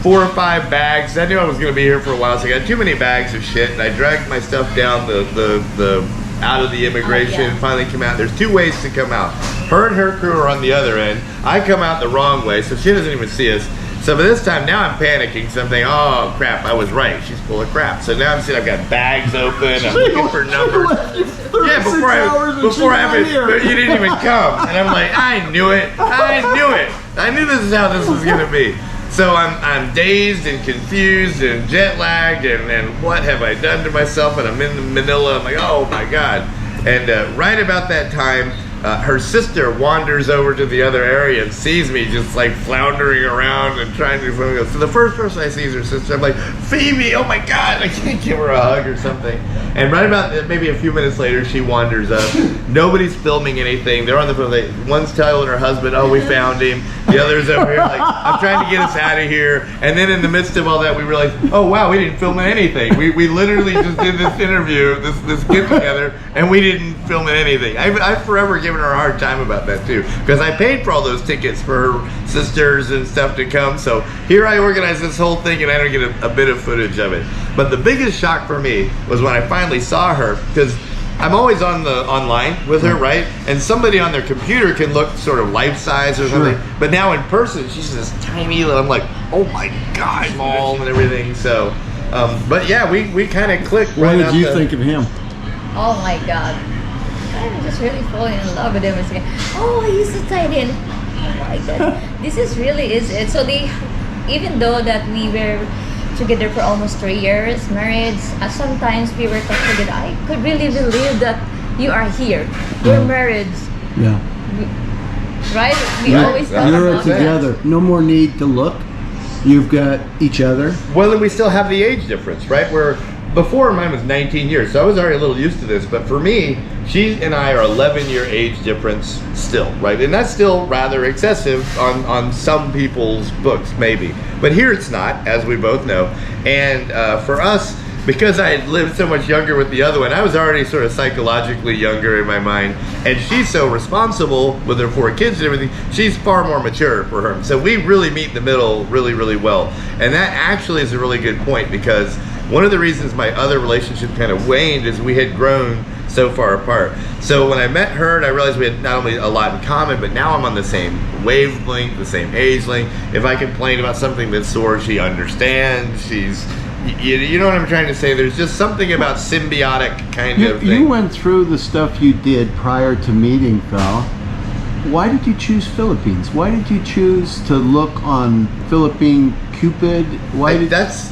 4 or 5 bags. I knew I was going to be here for a while, so I got too many bags of shit, and I dragged my stuff down the out of the immigration. Yeah. Finally come out. There's 2 ways to come out. Her and her crew are on the other end. I come out the wrong way, so she doesn't even see us. So by this time, now I'm panicking. So I'm thinking, oh crap, I was right. She's full of crap. So now I'm sitting, I've got bags open. I'm looking for numbers. Yeah, before you didn't even come. And I'm like, I knew it. I knew this is how this was gonna be. So I'm dazed and confused and jet lagged and what have I done to myself? And I'm in Manila. I'm like, oh my God. And right about that time, her sister wanders over to the other area and sees me just like floundering around and trying to do something. So the first person I see is her sister. I'm like, Phoebe, oh my God, I can't give her a hug or something. And right about maybe a few minutes later, she wanders up. Nobody's filming anything. They're on the phone. One's telling her husband, oh, we found him. The other's over here like, I'm trying to get us out of here. And then in the midst of all that, we realized, oh wow, we didn't film anything. We literally just did this interview, this get together, and we didn't film anything. I've forever given her a hard time about that too, because I paid for all those tickets for her sisters and stuff to come. So here I organized this whole thing, and I don't get a bit of footage of it. But the biggest shock for me was when I finally saw her, because I'm always online with her, right? And somebody on their computer can look sort of life-size or something. But now in person, she's this tiny little, I'm like, oh my God, small and everything. So, but yeah, we kind of clicked. What did you think of him? Oh my God. I'm just really falling in love with him. It's like, oh, he's so tiny. And, oh my God. This is really is it. So even though that we were together for almost 3 years, married, sometimes we were talking that I could really believe that you are here. We're married. Yeah. Right? We always talk You're about together. that. No more need to look. You've got each other. Well, and we still have the age difference, right? Where before mine was 19 years, so I was already a little used to this. But for me, she and I are 11-year age difference still, right? And that's still rather excessive on some people's books, maybe. But here it's not, as we both know. And for us, because I had lived so much younger with the other one, I was already sort of psychologically younger in my mind. And she's so responsible with her 4 kids and everything, she's far more mature for her. So we really meet in the middle really, really well. And that actually is a really good point, because one of the reasons my other relationship kind of waned is we had grown so far apart. So when I met her and I realized we had not only a lot in common, but now I'm on the same wavelength, the same age length. If I complain about something that's sore, she understands. She's, you know what I'm trying to say? There's just something about symbiotic kind of thing. You went through the stuff you did prior to meeting Phil. Why did you choose Philippines? Why did you choose to look on Filipina Cupid? That's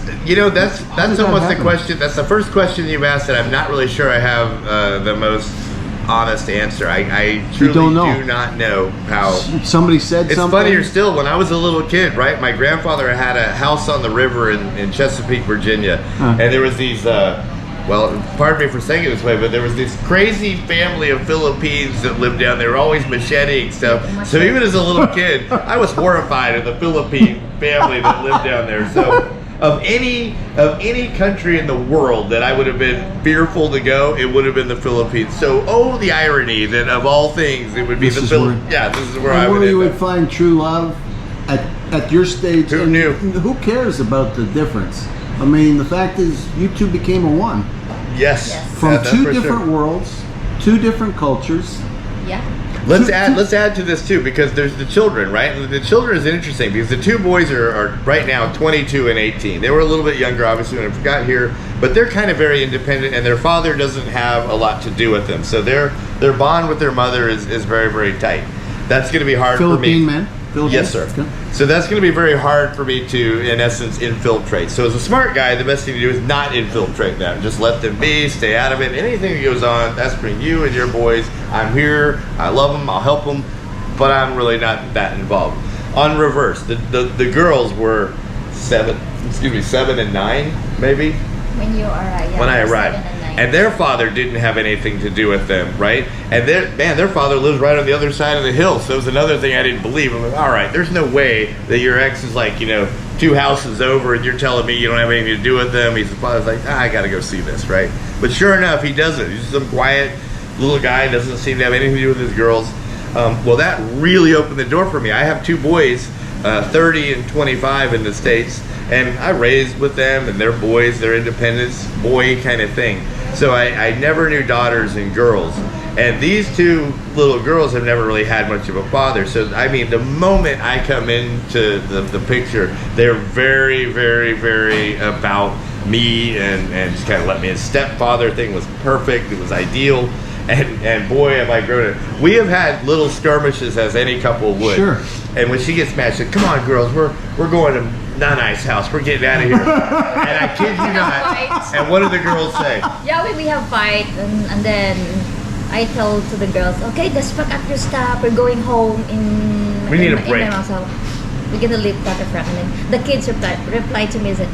almost the question. That's the first question you've asked, and I'm not really sure I have the most honest answer. I truly do not know how. Somebody said it's something. It's funnier still. When I was a little kid, right? My grandfather had a house on the river in Chesapeake, Virginia, and there was these. Well, pardon me for saying it this way, but there was this crazy family of Philippines that lived down there, always macheting stuff. So even as a little kid, I was horrified of the Philippine family that lived down there. So of any country in the world that I would have been fearful to go, it would have been the Philippines. So the irony that of all things, it would be the Philippines. Yeah, this is where I would. Where you would find true love at your stage. Who knew? Who cares about the difference? I mean, the fact is, you two became a one. Yes. From two different worlds, two different cultures. Yeah. Let's add to this too, because there's the children, right? And the children is interesting because the two boys are right now 22 and 18. They were a little bit younger, obviously, when I got here, but they're kind of very independent, and their father doesn't have a lot to do with them. So their bond with their mother is very, very tight. That's going to be hard for me. Philippine man? Philippines? Yes, sir. Okay. So that's going to be very hard for me to, in essence, infiltrate. So as a smart guy, the best thing to do is not infiltrate them. Just let them be, stay out of it. Anything that goes on, that's for you and your boys. I'm here, I love them, I'll help them, but I'm really not that involved. On reverse, the girls were 7 and 9, maybe, When you arrive. when I arrived. And their father didn't have anything to do with them, right? And their father lives right on the other side of the hill. So it was another thing I didn't believe. I'm like, all right, there's no way that your ex is like, 2 houses over and you're telling me you don't have anything to do with them. He's the father's like, I gotta go see this, right? But sure enough, he doesn't. He's just some quiet little guy, doesn't seem to have anything to do with his girls. Well, that really opened the door for me. I have 2 boys, 30 and 25 in the States, and I raised with them, and they're boys, they're independence, boy kind of thing. So I never knew daughters and girls. And these 2 little girls have never really had much of a father. So, I mean, the moment I come into the picture, they're very, very, very about me and just kind of let me. His stepfather thing was perfect. It was ideal. And boy, have I grown it. We have had little skirmishes as any couple would. Sure. And when she gets mad, she said, come on, girls, we're going to Nanai's house. We're getting out of here. And I kid you not. And what do the girls say? Yeah, we have fight, and then I tell to the girls, okay, just pack up your stuff. We're going home We need a break. In my house. We're gonna leave Waterfront. And then the kids reply to me and said,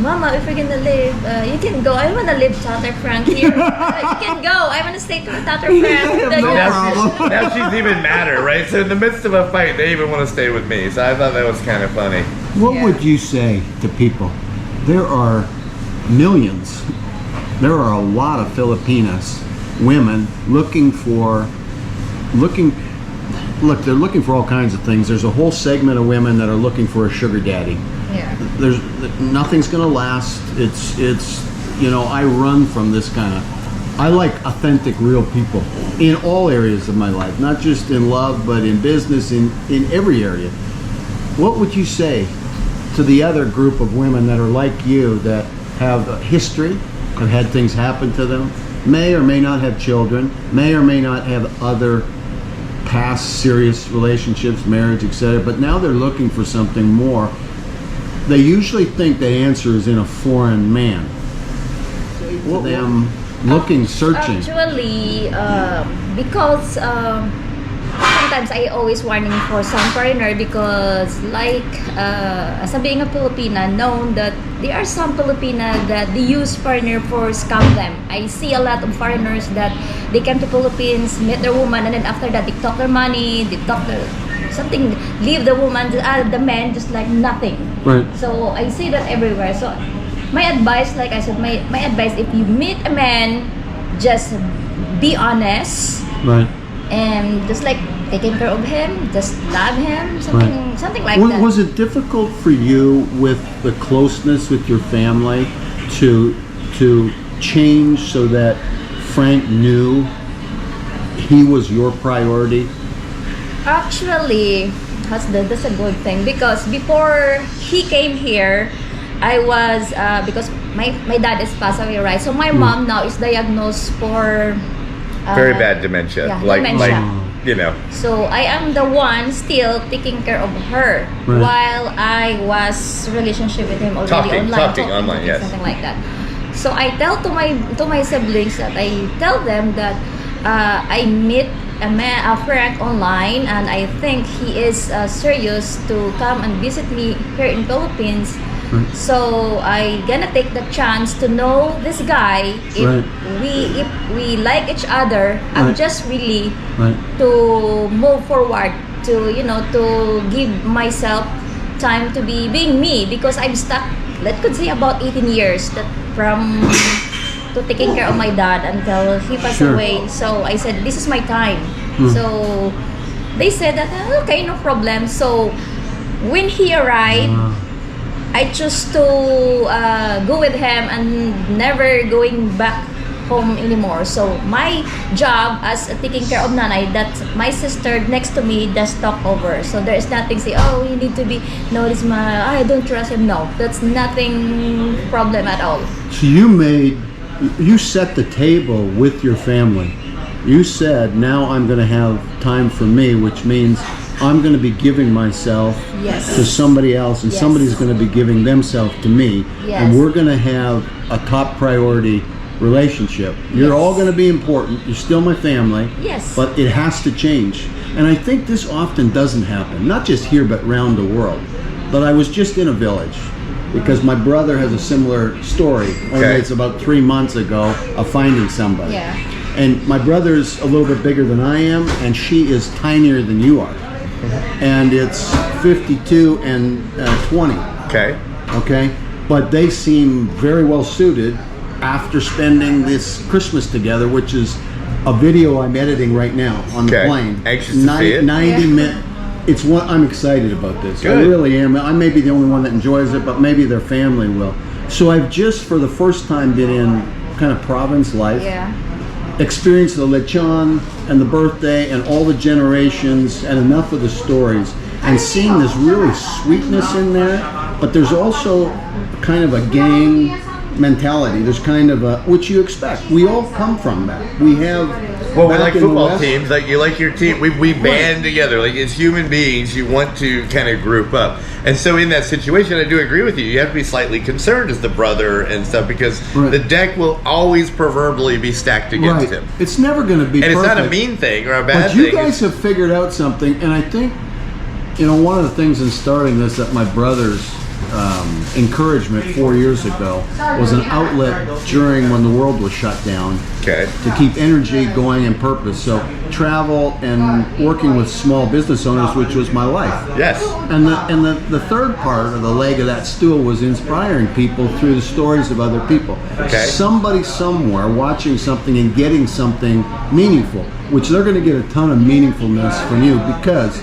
Mama, if we're gonna live, you can go. I don't wanna live Waterfront here. You can go. I wanna stay to Waterfront. Now she's even madder, right? So in the midst of a fight, they even want to stay with me. So I thought that was kind of funny. What Yeah. would you say to people? There are millions, there are a lot of Filipinas women look, they're looking for all kinds of things. There's a whole segment of women that are looking for a sugar daddy. Yeah. There's nothing's gonna last. It's I run from this kind of. I like authentic, real people in all areas of my life, not just in love, but in business, in every area. What would you say to the other group of women that are like you, that have a history, have had things happen to them, may or may not have children, may or may not have other past serious relationships, marriage, etc., but now they're looking for something more? They usually think the answer is in a foreign man. To them, looking, searching. Actually, because sometimes I always warning for some foreigner, because as a being a Filipina, known that there are some Filipina that they use foreigner for scam them. I see a lot of foreigners that they came to Philippines, meet their woman, and then after that they talk their money, they talk their something, leave the woman, the man just like nothing. Right. So I see that everywhere. So my advice, like I said, my advice, if you meet a man, just be honest. Right. And just like taking care of him, just love him, something like that. Was it difficult for you with the closeness with your family to change so that Frank knew he was your priority? Actually, that's a good thing, because before he came here, I was because my dad is passed away, right? So my mom now is diagnosed for Very bad dementia. yeah, like dementia. So I am the one still taking care of her, Right. while I was relationship with him already Talking online, yes. something like that. So I tell to my siblings that I tell them that I meet a friend online, and I think he is serious to come and visit me here in Philippines. So I gonna take the chance to know this guy. If we like each other, I'm just really to move forward, to to give myself time to be being me, because I'm stuck, could say about 18 years that from to taking care of my dad until he passed away. So I said, this is my time. So they said that okay, no problem. So when he arrived, I chose to go with him and never going back home anymore. So my job as taking care of nanay, that my sister next to me does talk over. So there is nothing say, oh, you need to be, no, this I don't trust him. No, that's nothing problem at all. So you set the table with your family. You said, now I'm going to have time for me, which means I'm going to be giving myself Yes. to somebody else, and Yes. somebody's going to be giving themselves to me, Yes. and we're going to have a top priority relationship. You're Yes. all going to be important. You're still my family. Yes. But it has to change. And I think this often doesn't happen, not just here, but around the world. But I was just in a village because my brother has a similar story. Okay. It's about 3 months ago of finding somebody. Yeah. And my brother's a little bit bigger than I am, and she is tinier than you are. And it's 52 and 20. Okay. Okay, but they seem very well suited after spending this Christmas together, which is a video I'm editing right now on the Okay. plane. Anxious to see it. 90 minutes. It's one I'm excited about this. I Good. really am. I may be the only one that enjoys it, but maybe their family will. So I've just for the first time been in kind of province life. Yeah. Experience the lechon and the birthday and all the generations and enough of the stories, and seeing this really sweetness in there, but there's also kind of a gang mentality. There's kind of a, which you expect. We all come from that. We have, Well, we back like in the football West- teams. Like you like your team. We band together. Like as human beings, you want to kind of group up. And so in that situation, I do agree with you. You have to be slightly concerned as the brother and stuff because Right. the deck will always proverbially be stacked against Right. him. It's never going to be And perfect. it's not a mean thing or a bad But you thing. guys have figured out something, and I think, you know, one of the things in starting this that my brother's encouragement 4 years ago was an outlet during when the world was shut down Okay. to keep energy going and purpose. So travel and working with small business owners, which was my life. Yes. And the third part of the leg of that stool was inspiring people through the stories of other people. Okay. Somebody somewhere watching something and getting something meaningful, which they're going to get a ton of meaningfulness from you, because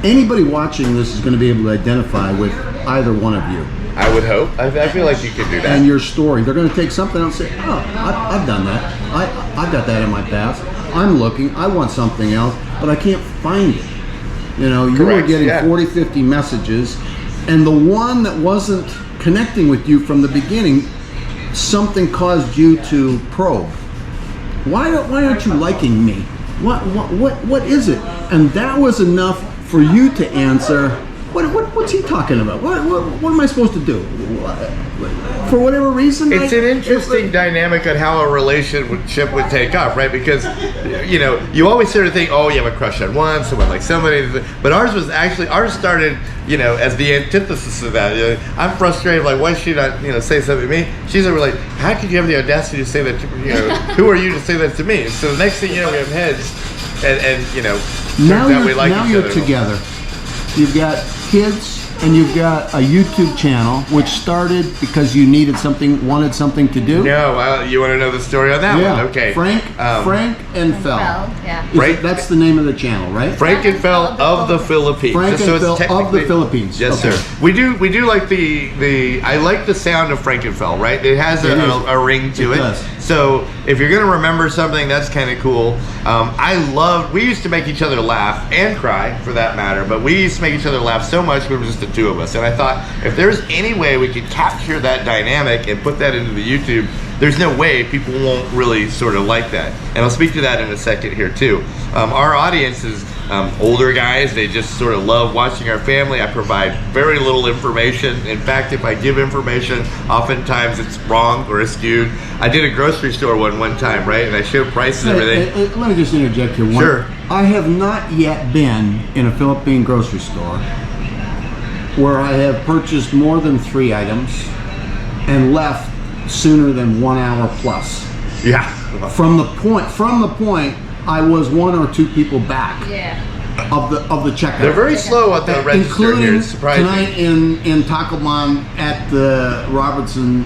anybody watching this is going to be able to identify with either one of you I would hope. I feel like you could do that. and your story. They're going to take something and say, oh, I've done that. I've got that in my past. I'm looking. I want something else, but I can't find it. You know, you were Correct, getting yeah. 40, 50 messages, and the one that wasn't connecting with you from the beginning, something caused you to probe. Why aren't you liking me? What is it? And that was enough for you to answer. What's he talking about? What am I supposed to do? For whatever reason, It's an interesting dynamic on how a relationship would take off, right? Because, you know, you always sort of think, oh, you have a crush on one, someone like somebody. But ours started, you know, as the antithesis of that. You know, I'm frustrated, like, why should she not, you know, say something to me? She's over like, how could you have the audacity to say that to, you know, who are you to say that to me? So the next thing you know, we have heads, and you know, now turns out we like now each you're other. together. You've got kids, and you've got a YouTube channel, which started because you wanted something to do. No, you want to know the story on that Yeah. one? Okay. Frank and Fel. Yeah. Frank- That's the name of the channel, right? Frank and Phil of the Philippines. Frank So and it's Phil of the technically- Philippines. Yes, Okay. sir. We do like the I like the sound of Frank and Phil, right? It has It is. a ring to It it. does. So if you're gonna remember something, that's kind of cool. We used to make each other laugh and cry, for that matter. But we used to make each other laugh so much we were just the two of us. And I thought, if there's any way we could capture that dynamic and put that into the YouTube, there's no way people won't really sort of like that. And I'll speak to that in a second here too. Our audience is older guys. They just sort of love watching our family. I provide very little information. In fact, if I give information, oftentimes it's wrong or skewed. I did a grocery store one time, right? And I showed prices and everything. Let me just interject here. Sure. I have not yet been in a Philippine grocery store where I have purchased more than 3 items and left sooner than 1 hour plus. Yeah. From the point, I was 1 or 2 people back Yeah. of the checkout. They're very slow at the register here. Including It's surprising. tonight in Tacloban at the Robertson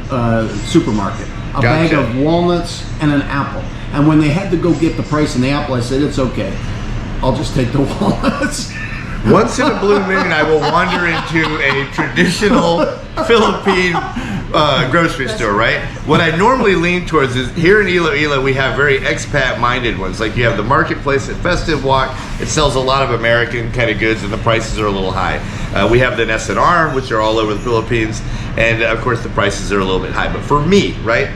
supermarket. A bag Gotcha. of walnuts and an apple. And when they had to go get the price on the apple, I said, it's okay. I'll just take the walnuts. Once in a blue moon, I will wander into a traditional Philippine grocery store, right? What I normally lean towards is here in Iloilo, we have very expat-minded ones. Like you have the marketplace at Festive Walk. It sells a lot of American kind of goods, and the prices are a little high. We have the SNR, which are all over the Philippines, and of course the prices are a little bit high. But for me, right,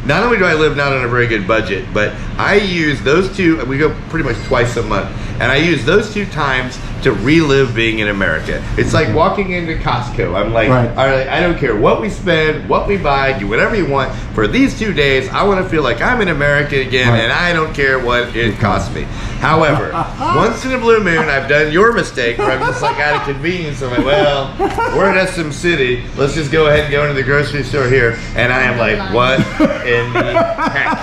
not only do I live not on a very good budget, but I use those two, we go pretty much twice a month, and I use those 2 times to relive being in America. It's like walking into Costco. I'm like, Right. all right, I don't care what we spend, what we buy, do whatever you want. For these 2 days, I want to feel like I'm in America again, Right. and I don't care what it costs me. However, once in a blue moon, I've done your mistake where I'm just like out of convenience. I'm like, well, we're in SM City. Let's just go ahead and go into the grocery store here. And I am like, what in the heck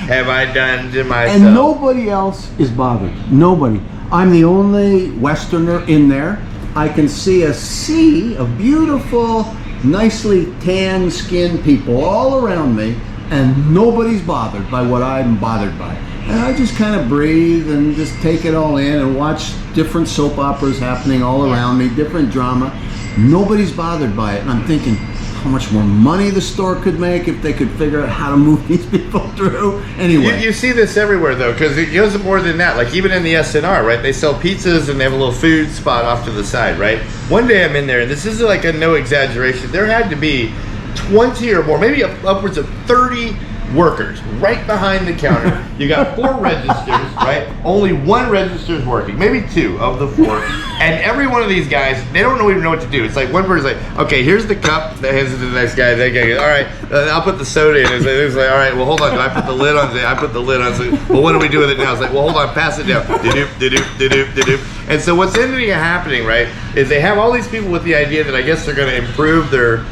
have I done to myself? And nobody else is bothered. Nobody. I'm the only Westerner in there. I can see a sea of beautiful, nicely tan skinned people all around me, and nobody's bothered by what I'm bothered by. And I just kind of breathe and just take it all in and watch different soap operas happening all around me, different drama. Nobody's bothered by it. And I'm thinking, how much more money the store could make if they could figure out how to move these people through. Anyway. You see this everywhere though, because it goes more than that. Like even in the SNR, right? They sell pizzas and they have a little food spot off to the side, right? One day I'm in there, and this is like a no exaggeration. There had to be 20 or more, maybe upwards of 30 workers right behind the counter. You got 4 registers, right? Only 1 register is working, maybe 2 of the 4. And every one of these guys, they don't even know what to do. It's like one person's like, okay, here's the cup. That hands it to the next guy. That guy goes, all right, I'll put the soda in. It's like, all right, well, hold on. Do I put the lid on? I put the lid on. So, well, what do we do with it now? It's like, well, hold on, pass it down. Do-doop. And so what's ending up happening, right, is they have all these people with the idea that I guess they're going to improve their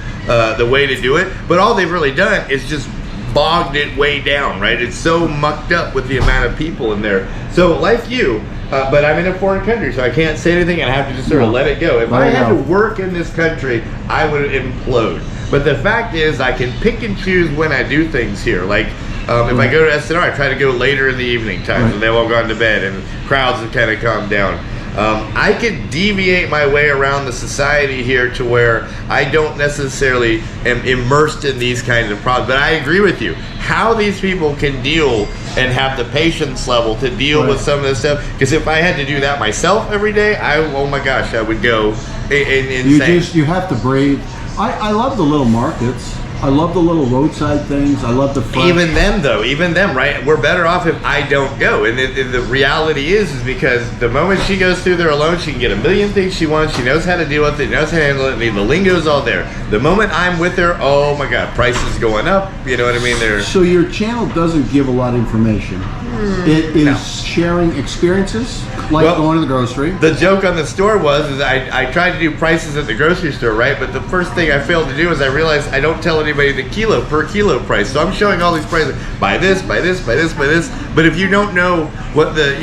the way to do it. But all they've really done is just bogged it way down, right? It's so mucked up with the amount of people in there. So like you, but I'm in a foreign country, so I can't say anything, and I have to just sort of let it go. If I had to work in this country, I would implode. But the fact is, I can pick and choose when I do things here. Like if I go to SNR, I try to go later in the evening times when they've all gone to bed and crowds have kind of calmed down. I could deviate my way around the society here to where I don't necessarily am immersed in these kinds of problems. But I agree with you. How these people can deal and have the patience level to deal with some of this stuff. Because if I had to do that myself every day, oh my gosh, I would go insane. You have to breathe. I love the little markets. I love the little roadside things. I love the fresh. Even them, right? We're better off if I don't go. And the reality is because the moment she goes through there alone, she can get a million things she wants. She knows how to deal with it, knows how to handle it. The lingo's all there. The moment I'm with her, oh my God, prices going up. You know what I mean? So your channel doesn't give a lot of information. It is sharing experiences, like going to the grocery. The joke on the store was I tried to do prices at the grocery store, right? But the first thing I failed to do is I realized I don't tell anybody the per kilo price. So I'm showing all these prices. Buy this. But if you don't know what the,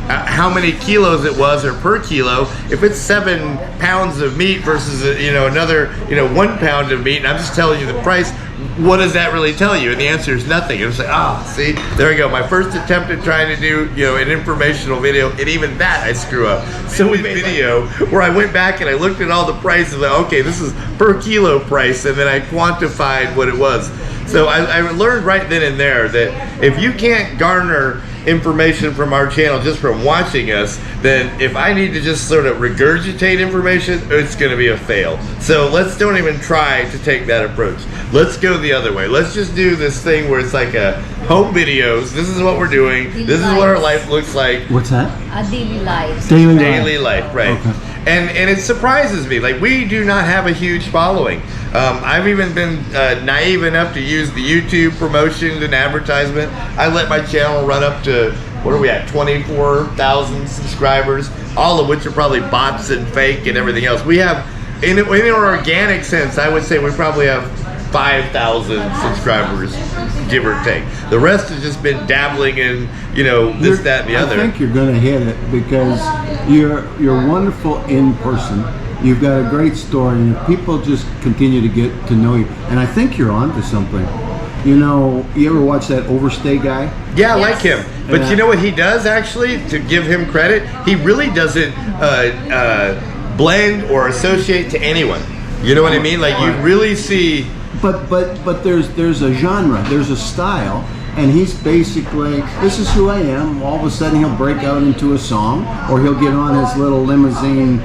how many kilos it was or per kilo, if it's 7 pounds of meat versus another 1 pound of meat, and I'm just telling you the price, what does that really tell you? And the answer is nothing. It's like, see, there we go. My first attempt at trying to do an informational video, and even that I screw up. So with video, where I went back and I looked at all the prices, like, okay, this is per kilo price, and then I quantified what it was. So I learned right then and there that if you can't garner information from our channel just from watching us, then if I need to just sort of regurgitate information, it's going to be a fail. So let's don't even try to take that approach. Let's go the other way. Let's just do this thing where it's like a home videos. This is what we're doing. This is what our life looks like. What's that? Daily lives. Daily life, right. Okay. And it surprises me. Like, we do not have a huge following. I've even been naive enough to use the YouTube promotion and advertisement. I let my channel run up to, what are we at, 24,000 subscribers, all of which are probably bots and fake and everything else. We have, in an organic sense, I would say we probably have 5,000 subscribers, give or take. The rest has just been dabbling in, this, that, and the other. I think you're going to hit it because you're wonderful in person. You've got a great story, and if people just continue to get to know you, and I think you're onto something. You ever watch that Overstay guy? Yeah, I like him. But you know what he does, actually, to give him credit? He really doesn't blend or associate to anyone. You know what I mean? Like, you really see but there's a genre, there's a style, and he's basically, this is who I am. All of a sudden he'll break out into a song, or he'll get on his little limousine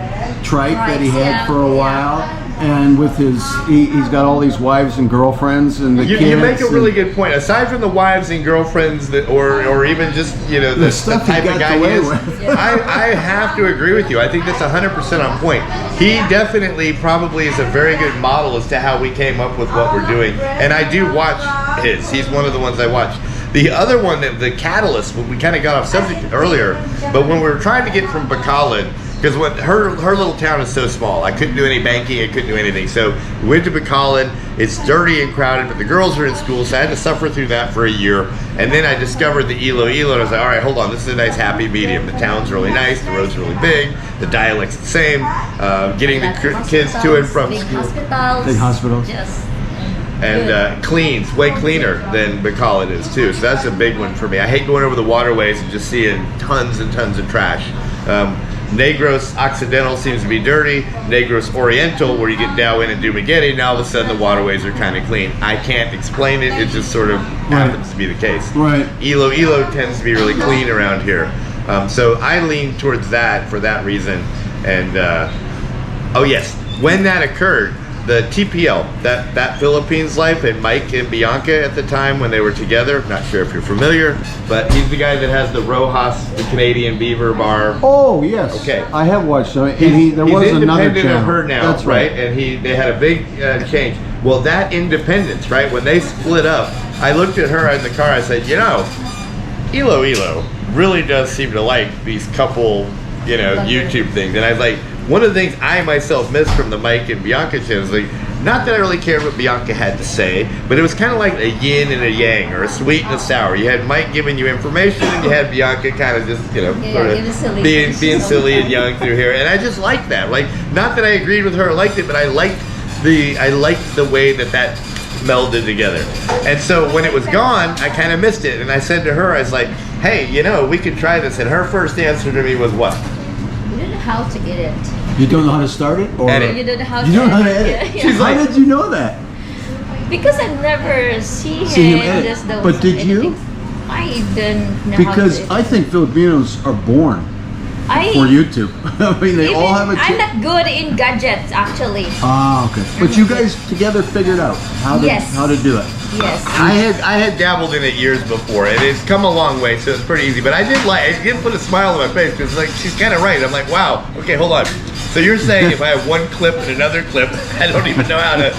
trike that he had for a while, and with he's got all these wives and girlfriends and the kids. You make a really good point. Aside from the wives and girlfriends that, or even just the stuff type he of got guy he away is, with. I have to agree with you. I think that's 100% on point. He definitely probably is a very good model as to how we came up with what we're doing. And I do watch his. He's one of the ones I watch. The other one, the catalyst, we kind of got off subject earlier, but when we were trying to get from Bacolod, because her little town is so small, I couldn't do any banking, I couldn't do anything. So we went to Bacolod. It's dirty and crowded, but the girls are in school, so I had to suffer through that for a year. And then I discovered the Ilo, and I was like, all right, hold on, this is a nice happy medium. The town's really nice, the road's really big, the dialect's the same, getting the kids to and from school. Big hospitals. Yes. And cleans, way cleaner than Bacolod is too. So that's a big one for me. I hate going over the waterways and just seeing tons and tons of trash. Negros Occidental seems to be dirty. Negros Oriental, where you get Dauin and Dumaghete, now all of a sudden the waterways are kind of clean. I can't explain it, it just sort of happens to be the case. Right. Ilo tends to be really clean around here. So I lean towards that for that reason. And oh yes, when that occurred, the TPL, that Philippines life, and Mike and Bianca at the time when they were together, not sure if you're familiar, but he's the guy that has the Rojas, the Canadian Beaver Bar. Oh yes. Okay. I have watched them. He's There was another independent channel. of her now, That's right. And they had a big change. Well, that independence, right? When they split up, I looked at her in the car. I said, you know, Ilo really does seem to like these couple, YouTube things. And I was like, one of the things I myself missed from the Mike and Bianca channels, like, not that I really cared what Bianca had to say, but it was kind of like a yin and a yang, or a sweet and a sour. You had Mike giving you information, and you had Bianca kind of just, sort of being silly and young through here. And I just liked that. Like, not that I agreed with her or liked it, but I liked the way that melded together. And so when it was gone, I kind of missed it. And I said to her, I was like, hey, we could try this. And her first answer to me was what? You don't know how to edit. You don't know how to start it? Or Edit. You don't know how to You don't know how to edit. edit? Yeah. She's How like- did you know that? Because I've never seen him him edit. just those But did you? editing. I don't know Because how to I think Filipinos are born for YouTube. I mean, they all have a I'm not good in gadgets, actually. Ah, okay. But you guys together figured out how to do it. Yes. I had dabbled in it years before, and it's come a long way, so it's pretty easy. But I did put a smile on my face, because she's kind of right. I'm like, wow, okay, hold on. So you're saying if I have one clip and another clip, I don't even know how to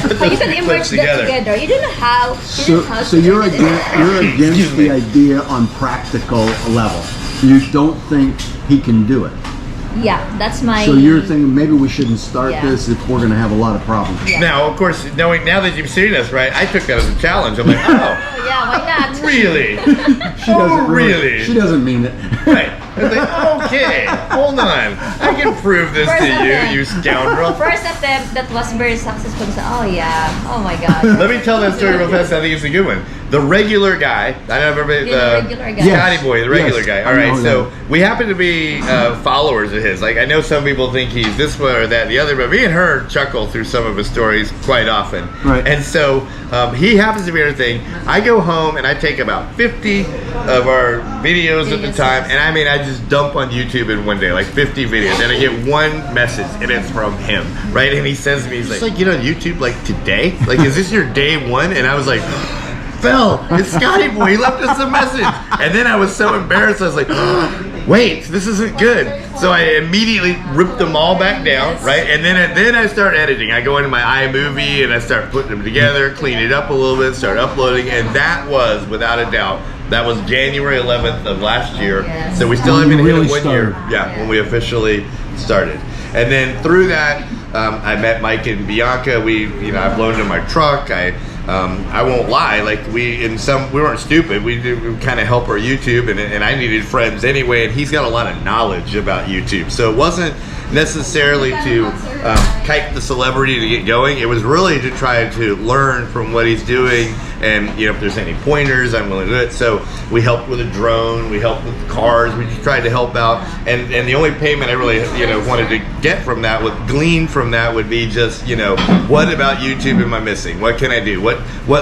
put But you those can two merge clips them together. You don't know how. So you're against the idea on practical level. You don't think he can do it. Yeah, that's my. So you're thinking maybe we shouldn't start Yeah. this if we're going to have a lot of problems. Yeah. Now, of course, now that you've seen us, right, I took that as a challenge. I'm like, oh, Oh, yeah, why not? really? She doesn't really? She doesn't mean it. Right. I was like, okay, hold on. I can prove this First to attempt. you scoundrel. First attempt that was very successful. So, oh yeah, oh my god. Let me tell that story real fast. I think it's a good one. The regular guy, I know everybody, Yeah, the regular guy. Scotty boy, the regular Yes, guy. I All right, know so that. we happen to be followers of his. Like, I know some people think he's this one or that, the other, but me and her chuckle through some of his stories quite often. Right. And so he happens to be our thing. I go home and I take about 50 of our videos at the time, and I just dump on YouTube in one day, like 50 videos, and I get one message, and it's from him, right? And he says to me, he's like, you know, YouTube, like, today? Like, is this your day one? And I was like, Phil, it's Scotty boy, he left us a message. And then I was so embarrassed, I was like, wait, this isn't good. So I immediately ripped them all back down, right? And then I start editing. I go into my iMovie and I start putting them together, clean it up a little bit, start uploading, and that was, without a doubt, that was January 11th of last year. Yes. So we still When haven't you hit really it 1 year. started. Yeah, when we officially started. And then through that, I met Mike and Bianca. I've loaned them my truck. I won't lie, like we weren't stupid. We kind of help our YouTube, and I needed friends anyway. And he's got a lot of knowledge about YouTube, so it wasn't necessarily to kite the celebrity to get going. It was really to try to learn from what he's doing And you know, if there's any pointers, I'm willing to do it. So we helped with a drone, we helped with cars, we just tried to help out. And the only payment I really, you know, wanted to get from that, glean from that, would be just, you know, what about YouTube am I missing? What can I do? What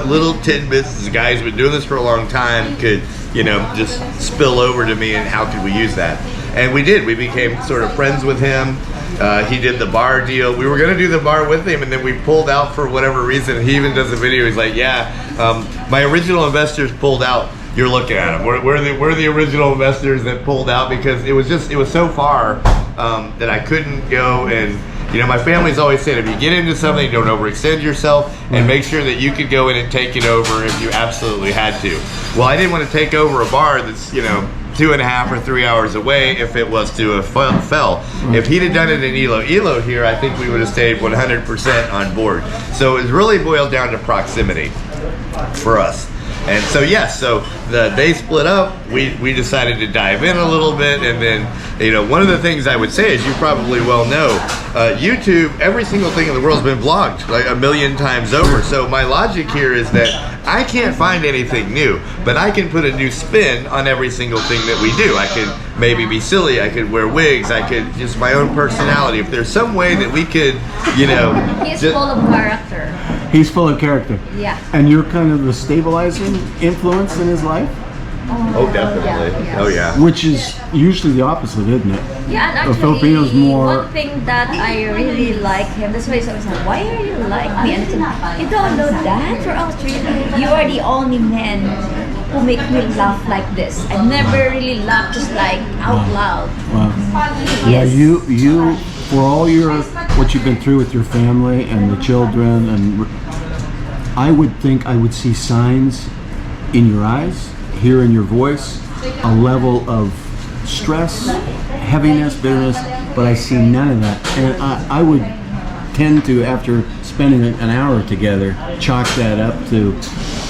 little tidbits, guys been doing this for a long time, could, you know, just spill over to me, and how could we use that? And we did. We became sort of friends with him. He did the bar deal. We were going to do the bar with him, and then we pulled out for whatever reason. He even does a video. He's like, yeah, my original investors pulled out. You're looking at them. We're the original investors that pulled out, because it was so far that I couldn't go. And you know, my family's always said, if you get into something, don't overextend yourself, and make sure that you could go in and take it over if you absolutely had to. Well, I didn't want to take over a bar that's, you know, 2.5 or 3 hours away if it was to have fell. If he'd have done it in Ilo here, I think we would have stayed 100% on board. So it really boiled down to proximity for us. And so yes, so they split up. We decided to dive in a little bit, and then, you know, one of the things I would say, as you probably well know, YouTube, every single thing in the world has been vlogged like 1 million times over. So my logic here is that I can't find anything new, but I can put a new spin on every single thing that we do. I could maybe be silly, I could wear wigs, I could just my own personality. If there's some way that we could, you know, He's full of character. He's full of character. Yeah. And you're kind of the stabilizing influence in his life? Oh, definitely. Yeah. Oh, yeah. Which is usually the opposite, isn't it? Yeah, and The actually, Filipinos more- one thing that I really like him, that's why he's always like, why are you like me? And I said, you don't know that? For Australia, you are the only man who make me laugh like this. I never really laughed just like out loud. Wow. Yes. Yeah, you for all what you've been through with your family and the children, and I would think I would see signs in your eyes, hear in your voice, a level of stress, heaviness, bitterness, but I see none of that. And I would tend to, after spending an hour together, chalk that up to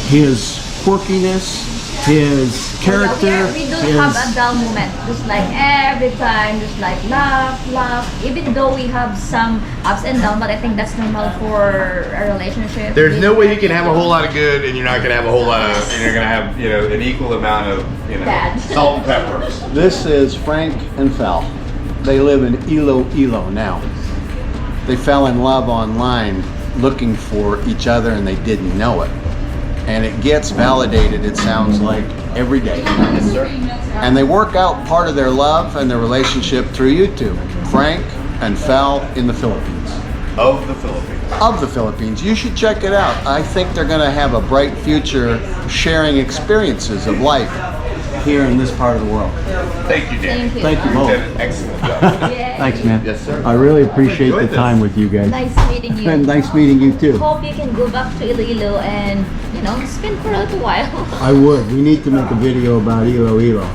his quirkiness, his character. Yeah, we don't have a dull moment. Just like every time, just like laugh. Even though we have some ups and downs, but I think that's normal for a relationship. There's no way you can have a whole lot of good and you're not gonna have a whole lot of, and you're gonna have, you know, an equal amount of, you know, Bad. salt and pepper. This is Frank and Fel. They live in Ilo now. They fell in love online looking for each other, and they didn't know it. And it gets validated, it sounds like, every day. Yes, sir. And they work out part of their love and their relationship through YouTube. Frank and Fel in the Philippines. Of the Philippines. Of the Philippines. You should check it out. I think they're going to have a bright future sharing experiences of life here in this part of the world. Thank you, Dan. Thank you. Thank you You both. did an excellent job. Yay. Thanks, man. Yes, sir. I really appreciate Enjoyed the this. time with you guys. Nice meeting you. And nice meeting you too. Hope you can go back to Iloilo and, you know, spend for a little while. I would. We need to make a video about Ilo.